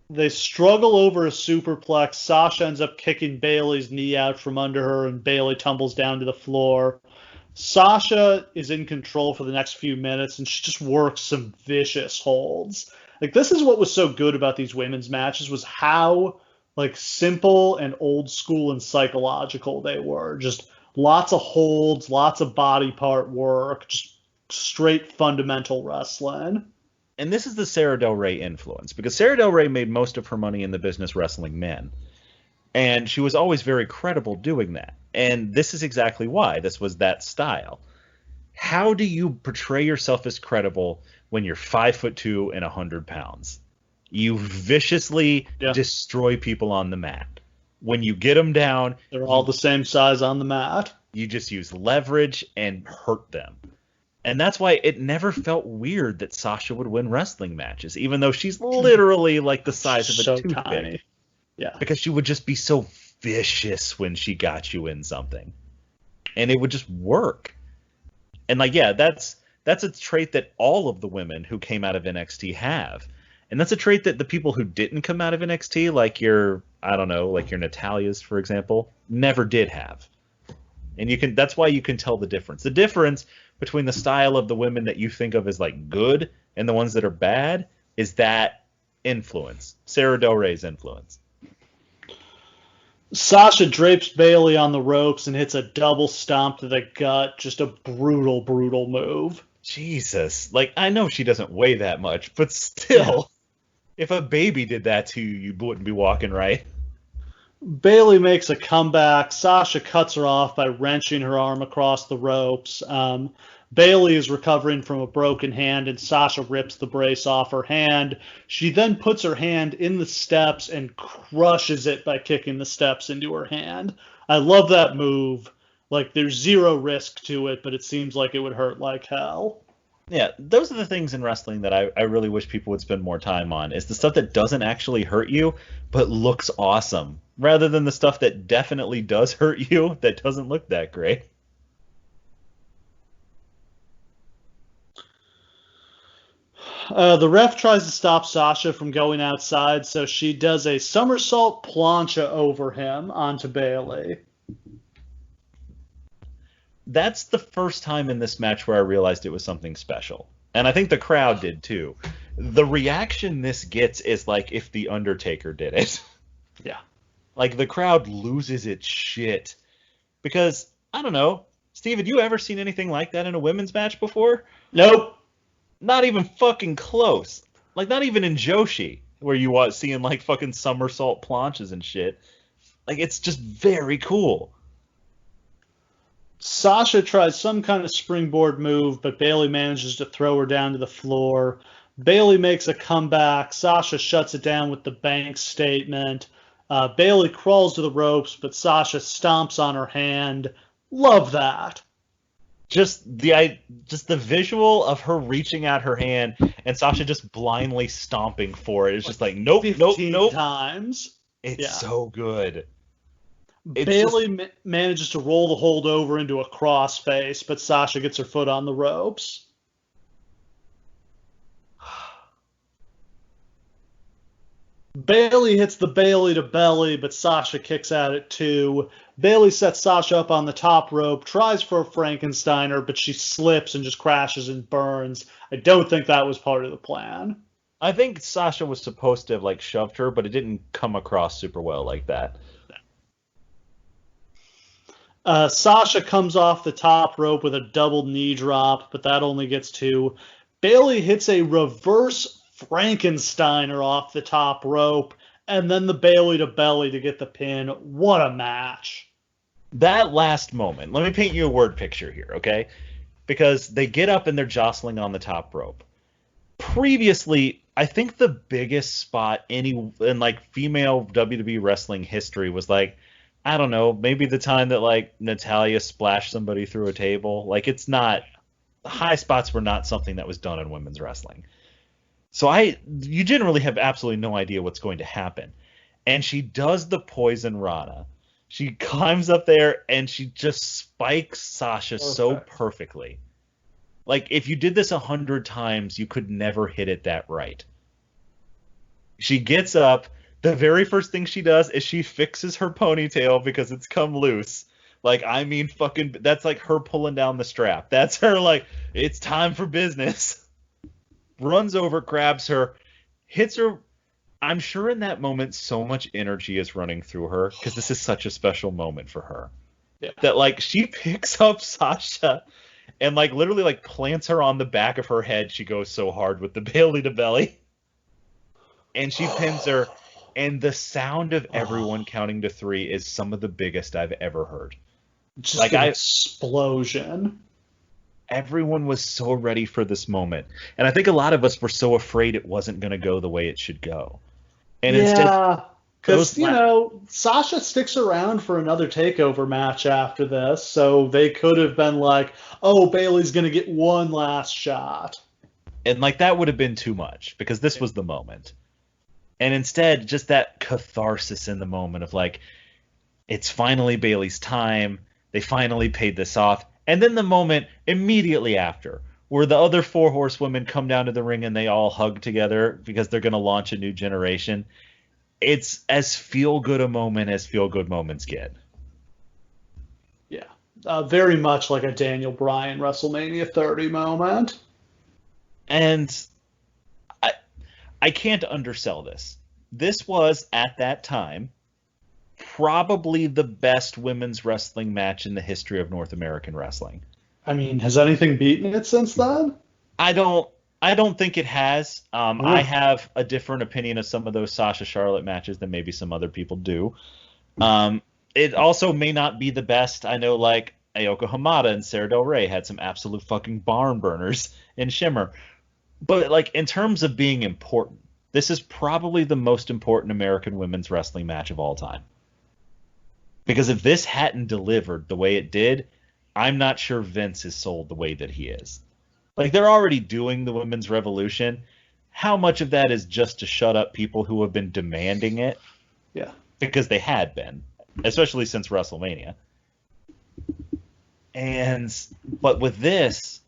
They struggle over a superplex. Sasha ends up kicking Bayley's knee out from under her, and Bayley tumbles down to the floor. Sasha is in control for the next few minutes, and she just works some vicious holds. Like, this is what was so good about these women's matches, was how, like, simple and old school and psychological they were. Just lots of holds, lots of body part work, just straight fundamental wrestling. And this is the Sarah Del Rey influence, because Sarah Del Rey made most of her money in the business wrestling men. And she was always very credible doing that. And this is exactly why. This was that style. How do you portray yourself as credible when you're 5'2" and 100 pounds? You viciously destroy people on the mat. When you get them down, they're all the same size on the mat. You just use leverage and hurt them. And that's why it never felt weird that Sasha would win wrestling matches, even though she's literally like the size of a So toothpick. tiny. Yeah. Because she would just be so vicious when she got you in something. And it would just work. And like, yeah, that's a trait that all of the women who came out of NXT have. And that's a trait that the people who didn't come out of NXT, like your Natalias, for example, never did have. And that's why you can tell the difference. The difference between the style of the women that you think of as like good and the ones that are bad is that influence. Sarah Del Rey's influence. Sasha drapes Bayley on the ropes and hits a double stomp to the gut. Just a brutal, brutal move. Jesus. Like, I know she doesn't weigh that much, but still, if a baby did that to you, you wouldn't be walking right. Bayley makes a comeback. Sasha cuts her off by wrenching her arm across the ropes. Bayley is recovering from a broken hand, and Sasha rips the brace off her hand. She then puts her hand in the steps and crushes it by kicking the steps into her hand. I love that move. Like, there's zero risk to it, but it seems like it would hurt like hell. Yeah, those are the things in wrestling that I really wish people would spend more time on, is the stuff that doesn't actually hurt you, but looks awesome, rather than the stuff that definitely does hurt you that doesn't look that great. The ref tries to stop Sasha from going outside, so she does a somersault plancha over him onto Bayley. That's the first time in this match where I realized it was something special. And I think the crowd did too. The reaction this gets is like if The Undertaker did it. Yeah. Like, the crowd loses its shit. Because, I don't know, Steve, had you ever seen anything like that in a women's match before? Nope. Not even fucking close. Like, not even in Joshi, where you was seeing like fucking somersault planches and shit. Like, it's just very cool. Sasha tries some kind of springboard move, but Bayley manages to throw her down to the floor. Bayley makes a comeback. Sasha shuts it down with the bank statement. Bayley crawls to the ropes, but Sasha stomps on her hand. Love that. Just the visual of her reaching out her hand and Sasha just blindly stomping for it. It's just like, nope, nope, 15 times. It's so good. Bayley manages to roll the hold over into a crossface, but Sasha gets her foot on the ropes. Bayley hits the Bayley to belly, but Sasha kicks out at 2. Bayley sets Sasha up on the top rope, tries for a Frankensteiner, but she slips and just crashes and burns. I don't think that was part of the plan. I think Sasha was supposed to have like shoved her, but it didn't come across super well like that. Sasha comes off the top rope with a double knee drop, but that only gets 2. Bayley hits a reverse Frankensteiner off the top rope, and then the Bayley to belly to get the pin. What a match. That last moment, let me paint you a word picture here, okay? Because they get up and they're jostling on the top rope. Previously, I think the biggest spot in like female WWE wrestling history was like, I don't know, maybe the time that like Natalya splashed somebody through a table. Like, it's not, high spots were not something that was done in women's wrestling. So you generally have absolutely no idea what's going to happen. And she does the poison Rana. She climbs up there and she just spikes Sasha so perfectly. Like, if you did this 100 times, you could never hit it that right. She gets up. The very first thing she does is she fixes her ponytail because it's come loose. Like, I mean, fucking, that's like her pulling down the strap. That's her like, it's time for business. Runs over, grabs her, hits her. I'm sure in that moment so much energy is running through her because this is such a special moment for her. Yeah. That like she picks up Sasha and like literally like plants her on the back of her head. She goes so hard with the Bayley to belly. And she pins her. And the sound of everyone counting to 3 is some of the biggest I've ever heard. Just like an explosion. Everyone was so ready for this moment. And I think a lot of us were so afraid it wasn't going to go the way it should go. And instead, Because, Sasha sticks around for another TakeOver match after this, so they could have been like, oh, Bayley's going to get one last shot. And, like, that would have been too much, because this was the moment. And instead, just that catharsis in the moment of, like, it's finally Bayley's time, they finally paid this off. And then the moment immediately after, where the other 4 horsewomen come down to the ring and they all hug together because they're going to launch a new generation. It's as feel-good a moment as feel-good moments get. Yeah, very much like a Daniel Bryan WrestleMania 30 moment. And I can't undersell this. This was, at that time, probably the best women's wrestling match in the history of North American wrestling. I mean, has anything beaten it since then? I don't think it has. I have a different opinion of some of those Sasha Charlotte matches than maybe some other people do. It also may not be the best. I know, like, Ayoko Hamada and Sarah Del Rey had some absolute fucking barn burners in Shimmer. But, like, in terms of being important, this is probably the most important American women's wrestling match of all time. Because if this hadn't delivered the way it did, I'm not sure Vince is sold the way that he is. Like, they're already doing the women's revolution. How much of that is just to shut up people who have been demanding it? Yeah. Because they had been, especially since WrestleMania. But with this,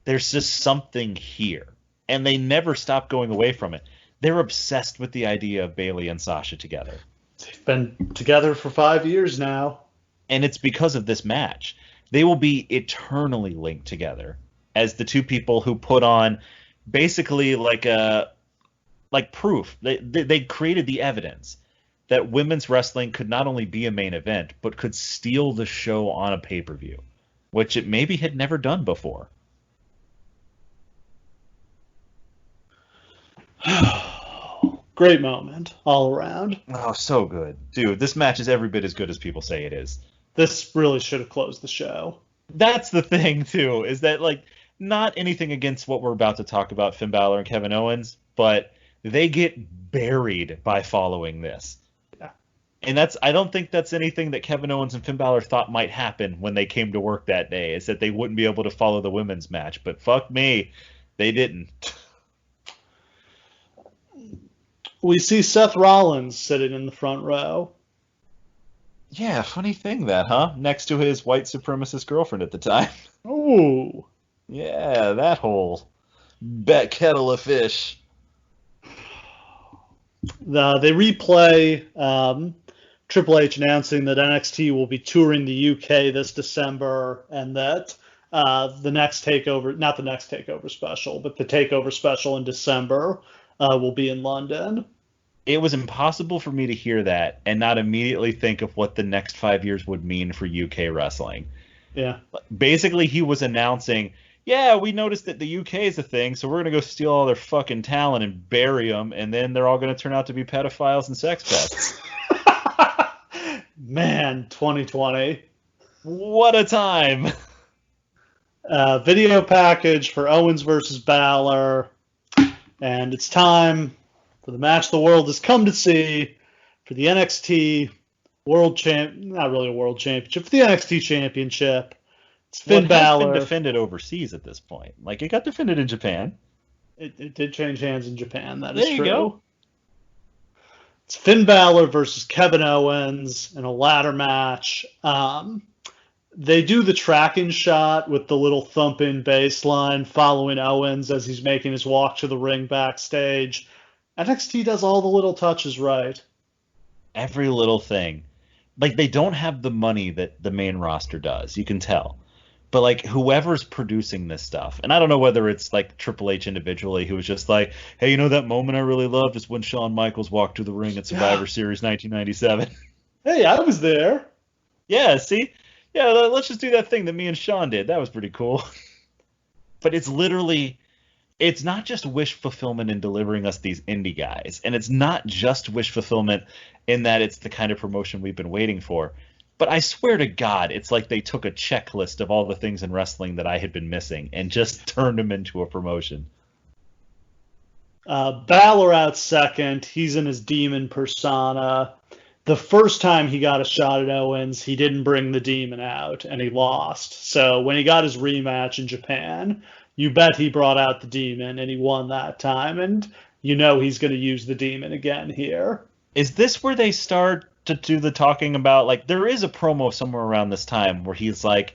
there's just something here. And they never stop going away from it. They're obsessed with the idea of Bayley and Sasha together. They've been together for 5 years now. And it's because of this match. They will be eternally linked together as the two people who put on basically like proof. They created the evidence that women's wrestling could not only be a main event, but could steal the show on a pay-per-view, which it maybe had never done before. Great moment all around. Oh, so good. Dude, this match is every bit as good as people say it is. This really should have closed the show. That's the thing, too, is that, like, not anything against what we're about to talk about, Finn Balor and Kevin Owens, but they get buried by following this. Yeah. And I don't think that's anything that Kevin Owens and Finn Balor thought might happen when they came to work that day, is that they wouldn't be able to follow the women's match. But fuck me, they didn't. We see Seth Rollins sitting in the front row. Yeah, funny thing that, huh? Next to his white supremacist girlfriend at the time. Ooh. Yeah, that whole bat kettle of fish. They replay Triple H announcing that NXT will be touring the UK this December, and that the next TakeOver, not the next TakeOver special, but the TakeOver special in December will be in London. It was impossible for me to hear that and not immediately think of what the next 5 years would mean for UK wrestling. Yeah. Basically, he was announcing, yeah, we noticed that the UK is a thing, so we're going to go steal all their fucking talent and bury them, and then they're all going to turn out to be pedophiles and sex pests. Man, 2020. What a time. Video package for Owens versus Balor, and it's time for the match the world has come to see for the NXT not really a world championship, for the NXT championship. It's Finn Balor. It's been defended overseas at this point. Like, it got defended in Japan. It did change hands in Japan, that is true. There you go. It's Finn Balor versus Kevin Owens in a ladder match. They do the tracking shot with the little thumping bass line following Owens as he's making his walk to the ring backstage. NXT does all the little touches right. Every little thing. Like, they don't have the money that the main roster does. You can tell. But, like, whoever's producing this stuff, and I don't know whether it's, like, Triple H individually who was just like, hey, you know that moment I really loved is when Shawn Michaels walked to the ring at Survivor Series 1997. Hey, I was there. Yeah, see? Yeah, let's just do that thing that me and Shawn did. That was pretty cool. But it's literally... It's not just wish fulfillment in delivering us these indie guys, and it's not just wish fulfillment in that it's the kind of promotion we've been waiting for, but I swear to God, it's like they took a checklist of all the things in wrestling that I had been missing and just turned them into a promotion. Balor out second. He's in his demon persona. The first time he got a shot at Owens, he didn't bring the demon out, and he lost. So when he got his rematch in Japan, you bet he brought out the demon, and he won that time. And you know he's going to use the demon again here. Is this where they start to do the talking about, like, there is a promo somewhere around this time where he's like,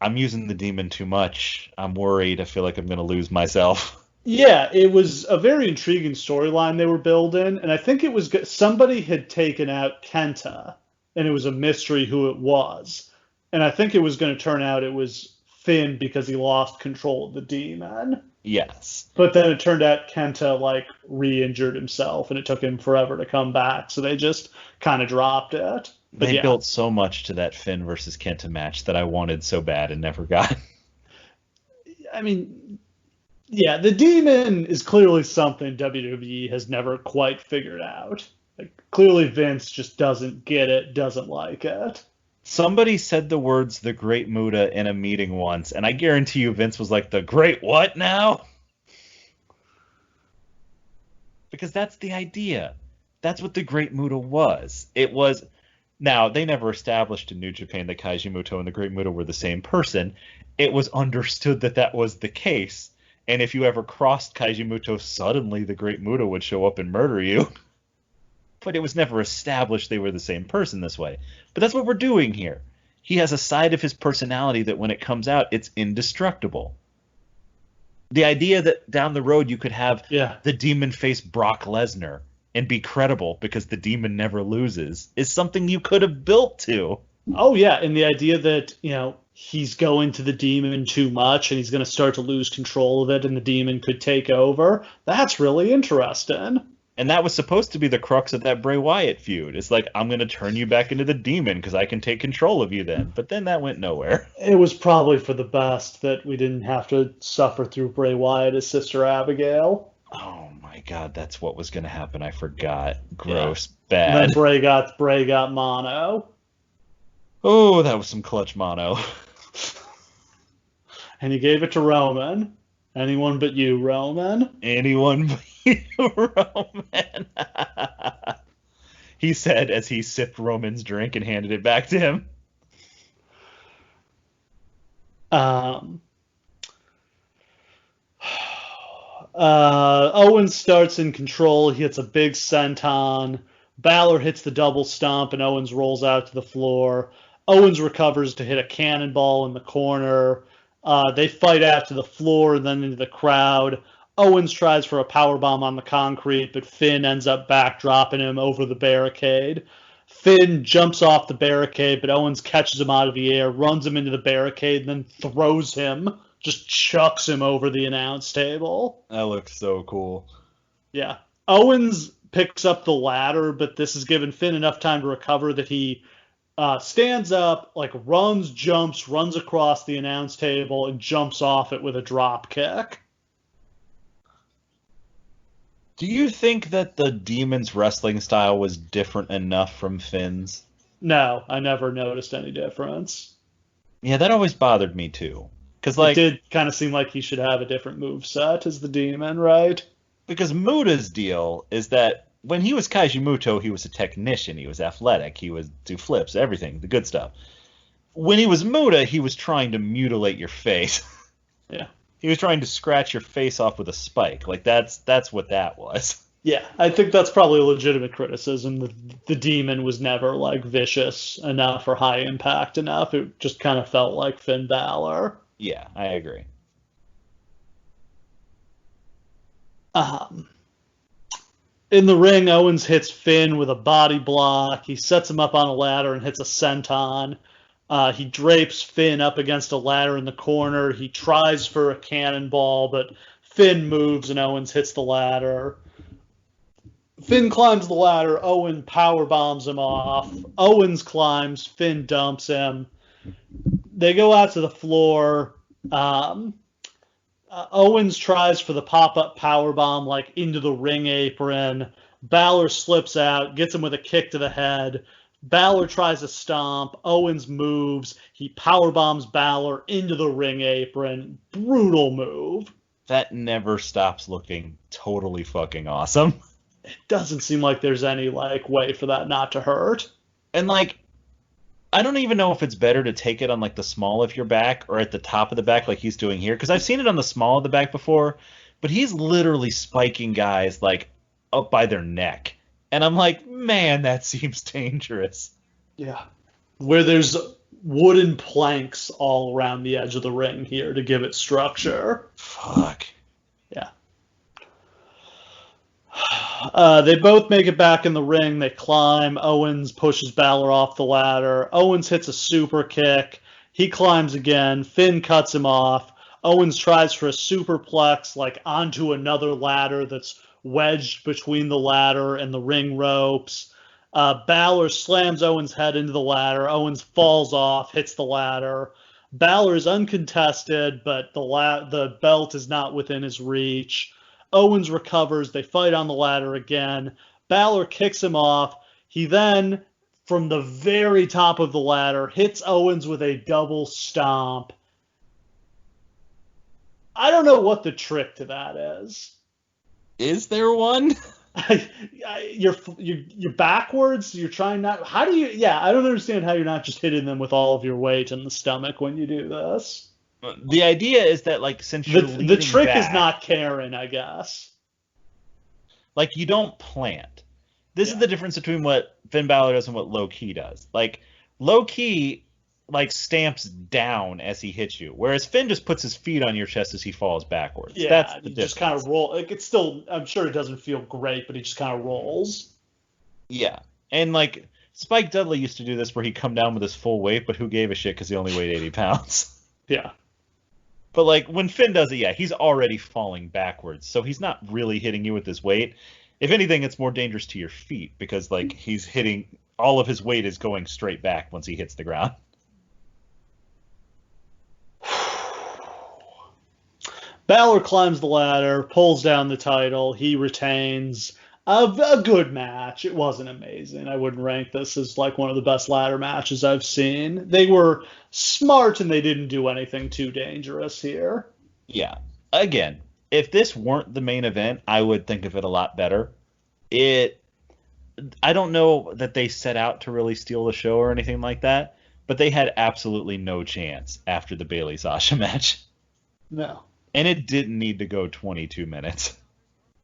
I'm using the demon too much. I'm worried. I feel like I'm going to lose myself. Yeah, it was a very intriguing storyline they were building, and I think it was somebody had taken out Kenta, and it was a mystery who it was. And I think it was going to turn out it was Finn because he lost control of the demon. Yes. But then it turned out Kenta, like, re-injured himself, and it took him forever to come back, so they just kind of dropped it. But they built so much to that Finn versus Kenta match that I wanted so bad and never got. I mean, yeah, the demon is clearly something WWE has never quite figured out. Like, clearly Vince just doesn't get it, doesn't like it. Somebody said the words "the Great Muta" in a meeting once, and I guarantee you Vince was like, "The Great what now?" Because that's the idea. That's what the Great Muta was. It was... Now, they never established in New Japan that Kaiji Muto and the Great Muta were the same person. It was understood that that was the case. And if you ever crossed Kaiji Muto, suddenly the Great Muta would show up and murder you. But it was never established they were the same person this way. But that's what we're doing here. He has a side of his personality that when it comes out, it's indestructible. The idea that down the road you could have the demon face Brock Lesnar and be credible because the demon never loses is something you could have built to. Oh, yeah, and the idea that, you know, he's going to the demon too much and he's going to start to lose control of it and the demon could take over, that's really interesting. And that was supposed to be the crux of that Bray Wyatt feud. It's like, I'm going to turn you back into the demon because I can take control of you then. But then that went nowhere. It was probably for the best that we didn't have to suffer through Bray Wyatt as Sister Abigail. Oh my God, that's what was going to happen. I forgot. Gross, bad. And then Bray got mono. Oh, that was some clutch mono. And he gave it to Roman. Anyone but you, Roman. Anyone but you, Roman. He said as he sipped Roman's drink and handed it back to him. Owens starts in control. He hits a big senton. Balor hits the double stomp, and Owens rolls out to the floor. Owens recovers to hit a cannonball in the corner. They fight out to the floor and then into the crowd. Owens tries for a powerbomb on the concrete, but Finn ends up backdropping him over the barricade. Finn jumps off the barricade, but Owens catches him out of the air, runs him into the barricade, and then throws him, just chucks him over the announce table. That looks so cool. Yeah. Owens picks up the ladder, but this has given Finn enough time to recover that he stands up, like runs, jumps, runs across the announce table, and jumps off it with a drop kick. Do you think that the Demon's wrestling style was different enough from Finn's? No, I never noticed any difference. Yeah, that always bothered me too. Cause like, it did kind of seem like he should have a different moveset as the Demon, right? Because Muta's deal is that when he was Kaiji Muto, he was a technician. He was athletic. He would do flips, everything, the good stuff. When he was Muta, he was trying to mutilate your face. Yeah. He was trying to scratch your face off with a spike. Like, that's what that was. Yeah, I think that's probably a legitimate criticism. The Demon was never, like, vicious enough or high impact enough. It just kind of felt like Finn Balor. Yeah, I agree. In the ring, Owens hits Finn with a body block. He sets him up on a ladder and hits a senton. He drapes Finn up against a ladder in the corner. He tries for a cannonball, but Finn moves and Owens hits the ladder. Finn climbs the ladder. Owen power bombs him off. Owens climbs. Finn dumps him. They go out to the floor. Owens tries for the pop-up powerbomb, like, into the ring apron. Balor slips out, gets him with a kick to the head. Balor tries a stomp. Owens moves. He powerbombs Balor into the ring apron. Brutal move. that never stops looking totally fucking awesome. It doesn't seem like there's any like way for that not to hurt. And like, I don't even know if it's better to take it on like the small of your back or at the top of the back like he's doing here, because I've seen it on the small of the back before, but he's literally spiking guys like up by their neck. And I'm like, man, that seems dangerous. Yeah. Where there's wooden planks all around the edge of the ring here to give it structure. Fuck. Yeah. They both make it back in the ring. They climb. Owens pushes Balor off the ladder. Owens hits a super kick. He climbs again. Finn cuts him off. Owens tries for a superplex, like onto another ladder that's wedged between the ladder and the ring ropes. Balor slams Owens' head into the ladder. Owens falls off, hits the ladder. Balor is uncontested, but the belt is not within his reach. Owens recovers. They fight on the ladder again. Balor kicks him off. He then, from the very top of the ladder, hits Owens with a double stomp. I don't know what the trick to that is. Is there one? You're backwards. You're trying not. How do you? Yeah, I don't understand how you're not just hitting them with all of your weight in the stomach when you do this. The idea is that, like, since you're the trick back, is not Karen, I guess. Like, you don't plant. This is the difference between what Finn Balor does and what Low Ki does. Like, Low Ki, like, stamps down as he hits you, whereas Finn just puts his feet on your chest as he falls backwards. Yeah, that's the difference. Just kind of roll. Like, it's still. I'm sure it doesn't feel great, but he just kind of rolls. Yeah, and like Spike Dudley used to do this, where he'd come down with his full weight, but who gave a shit because he only weighed 80 pounds. Yeah. But like when Finn does it, yeah, he's already falling backwards, so he's not really hitting you with his weight. If anything, it's more dangerous to your feet because like he's hitting, all of his weight is going straight back once he hits the ground. Balor climbs the ladder, pulls down the title. He retains. A good match. It wasn't amazing. I wouldn't rank this as like one of the best ladder matches I've seen. They were smart and they didn't do anything too dangerous here. Yeah. Again, if this weren't the main event, I would think of it a lot better. I don't know that they set out to really steal the show or anything like that, but they had absolutely no chance after the Bayley Sasha match. No. And it didn't need to go 22 minutes.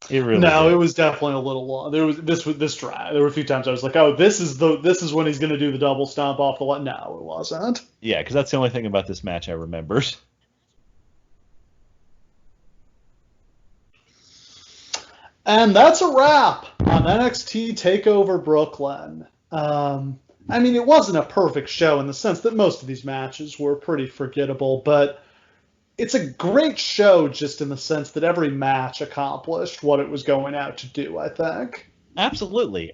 It really did. It was definitely a little long. There was this drag. There were a few times I was like, oh, this is when he's going to do the double stomp off the line. No, it wasn't. Yeah, because that's the only thing about this match I remembered. And that's a wrap on NXT TakeOver Brooklyn. I mean, it wasn't a perfect show in the sense that most of these matches were pretty forgettable, but it's a great show just in the sense that every match accomplished what it was going out to do, I think. Absolutely.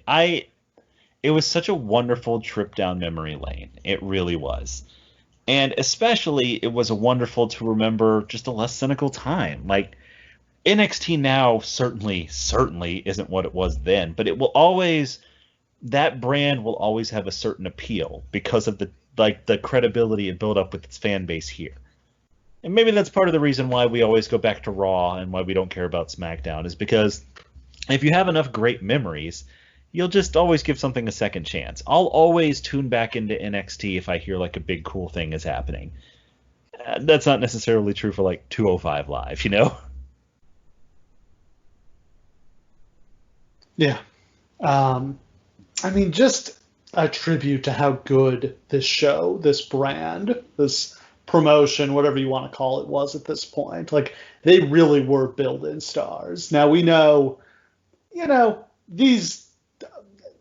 It was such a wonderful trip down memory lane. It really was. And especially, it was wonderful to remember just a less cynical time. Like, NXT now certainly isn't what it was then, but it will always, that brand will always have a certain appeal because of the credibility it built up with its fan base here. And maybe that's part of the reason why we always go back to Raw and why we don't care about SmackDown, is because if you have enough great memories, you'll just always give something a second chance. I'll always tune back into NXT if I hear like a big cool thing is happening. That's not necessarily true for like 205 Live, you know? Yeah. I mean, just a tribute to how good this show, this brand, this promotion, whatever you want to call it, was at this point. Like, they really were building stars. Now we know, these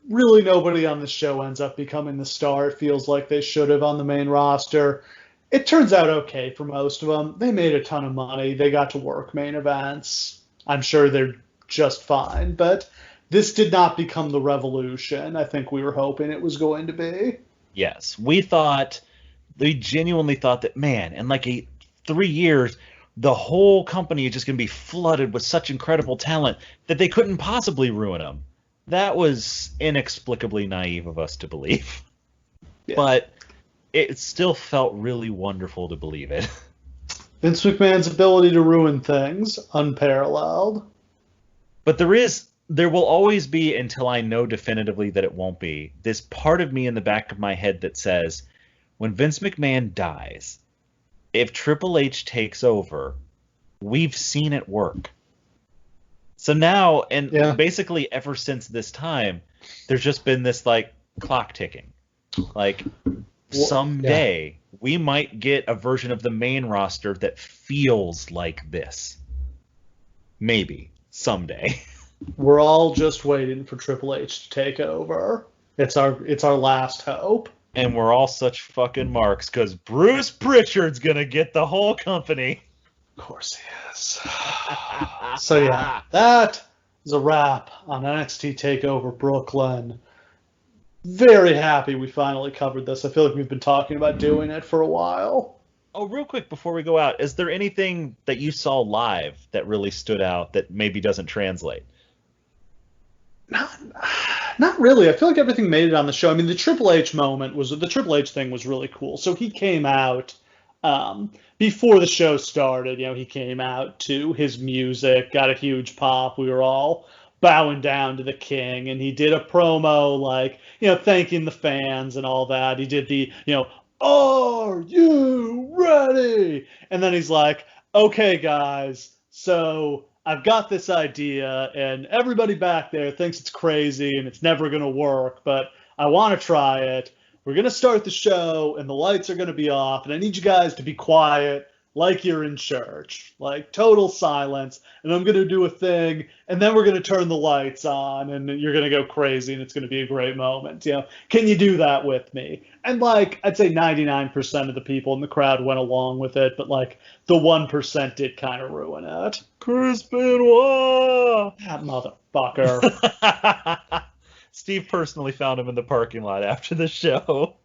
really nobody on the show ends up becoming the star it feels like they should have on the main roster. It turns out okay for most of them. They made a ton of money. They got to work main events. I'm sure they're just fine, but this did not become the revolution I think we were hoping it was going to be. Yes, we genuinely thought that, man, in like 3 years, the whole company is just going to be flooded with such incredible talent that they couldn't possibly ruin them. That was inexplicably naive of us to believe. Yeah. But it still felt really wonderful to believe it. Vince McMahon's ability to ruin things, unparalleled. But there will always be, until I know definitively that it won't be, this part of me in the back of my head that says, when Vince McMahon dies, if Triple H takes over, we've seen it work. So now, and basically ever since this time, there's just been this like clock ticking. Like someday we might get a version of the main roster that feels like this. Maybe someday. We're all just waiting for Triple H to take over. It's our last hope. And we're all such fucking marks because Bruce Pritchard's gonna get the whole company. Of course he is. So yeah, that is a wrap on NXT TakeOver Brooklyn. Very happy we finally covered this. I feel like we've been talking about doing it for a while. Oh, real quick before we go out, is there anything that you saw live that really stood out that maybe doesn't translate? Not really. I feel like everything made it on the show. I mean, the Triple H thing was really cool. So he came out before the show started. He came out to his music, got a huge pop. We were all bowing down to the king, and he did a promo like, thanking the fans and all that. He did the, are you ready? And then he's like, okay, guys, so I've got this idea, and everybody back there thinks it's crazy and it's never going to work, but I want to try it. We're going to start the show, and the lights are going to be off, and I need you guys to be quiet like you're in church, like total silence, and I'm going to do a thing, and then we're going to turn the lights on, and you're going to go crazy, and it's going to be a great moment. Can you do that with me? And I'd say 99% of the people in the crowd went along with it, but the 1% did kind of ruin it. Chris Benoit! That motherfucker. Steve personally found him in the parking lot after the show.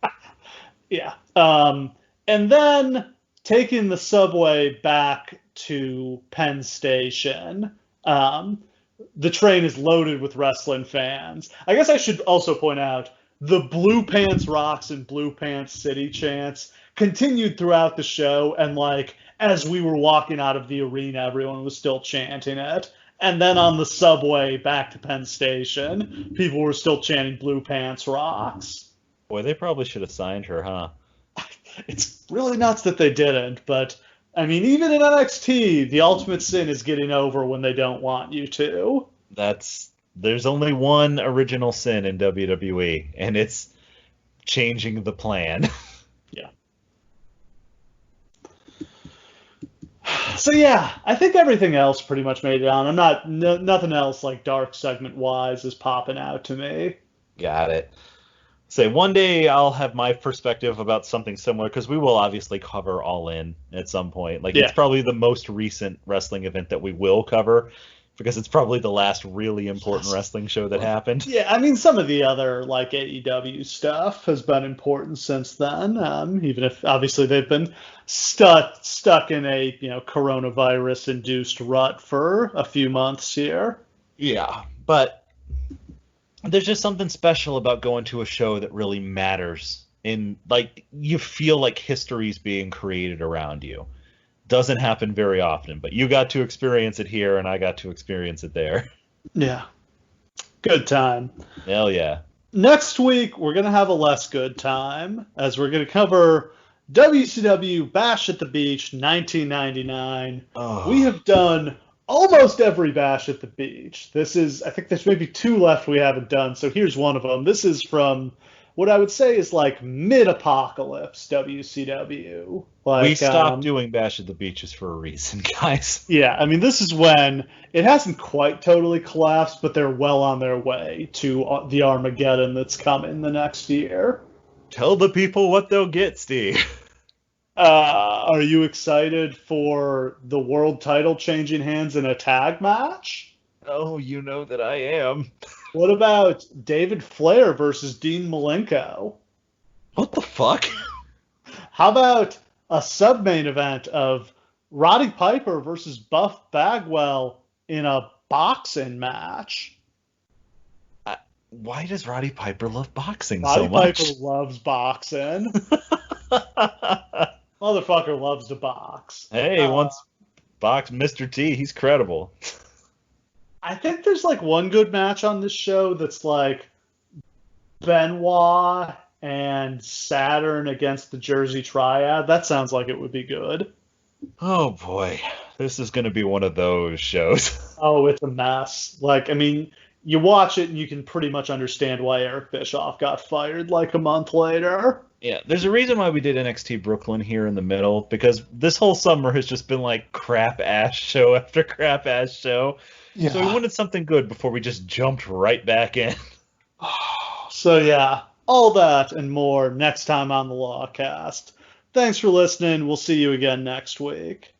Yeah. And then taking the subway back to Penn Station, the train is loaded with wrestling fans. I guess I should also point out the Blue Pants Rocks and Blue Pants City chants continued throughout the show, and as we were walking out of the arena, everyone was still chanting it. And then on the subway back to Penn Station, people were still chanting Blue Pants Rocks. Boy, they probably should have signed her, huh? It's really nuts that they didn't, but I mean, even in NXT, the ultimate sin is getting over when they don't want you to. There's only one original sin in WWE, and it's changing the plan. Yeah. So yeah, I think everything else pretty much made it on. Nothing else dark segment wise is popping out to me. Got it. Say one day I'll have my perspective about something similar, because we will obviously cover All In at some point. It's probably the most recent wrestling event that we will cover, because it's probably the last really important wrestling show that happened. Yeah, I mean, some of the other AEW stuff has been important since then, even if obviously they've been stuck in a coronavirus induced rut for a few months here. Yeah, but there's just something special about going to a show that really matters, and you feel like history's being created around you. Doesn't happen very often, but you got to experience it here, and I got to experience it there. Yeah. Good time. Hell yeah. Next week, we're going to have a less good time, as we're going to cover WCW Bash at the Beach 1999. Oh. We have done almost every Bash at the Beach. I think there's maybe 2 left we haven't done, so here's one of them. This is from what I would say is mid-apocalypse WCW. We stopped doing Bash at the Beaches for a reason, guys. Yeah, I mean, this is when it hasn't quite totally collapsed, but they're well on their way to the Armageddon that's coming the next year. Tell the people what they'll get, Steve. Are you excited for the world title changing hands in a tag match? Oh, you know that I am. What about David Flair versus Dean Malenko? What the fuck? How about a sub-main event of Roddy Piper versus Buff Bagwell in a boxing match? Why does Roddy Piper love boxing so much? Roddy Piper loves boxing. Motherfucker loves to box. Hey, once boxed Mr. T, he's credible. I think there's like one good match on this show that's like Benoit and Saturn against the Jersey Triad. That sounds like it would be good. Oh boy, this is going to be one of those shows. Oh, it's a mess. Like, I mean, you watch it and you can pretty much understand why Eric Bischoff got fired like a month later. Yeah, there's a reason why we did NXT Brooklyn here in the middle, because this whole summer has just been like crap ass show after crap ass show. Yeah. So we wanted something good before we just jumped right back in. So yeah, all that and more next time on the Lawcast. Thanks for listening. We'll see you again next week.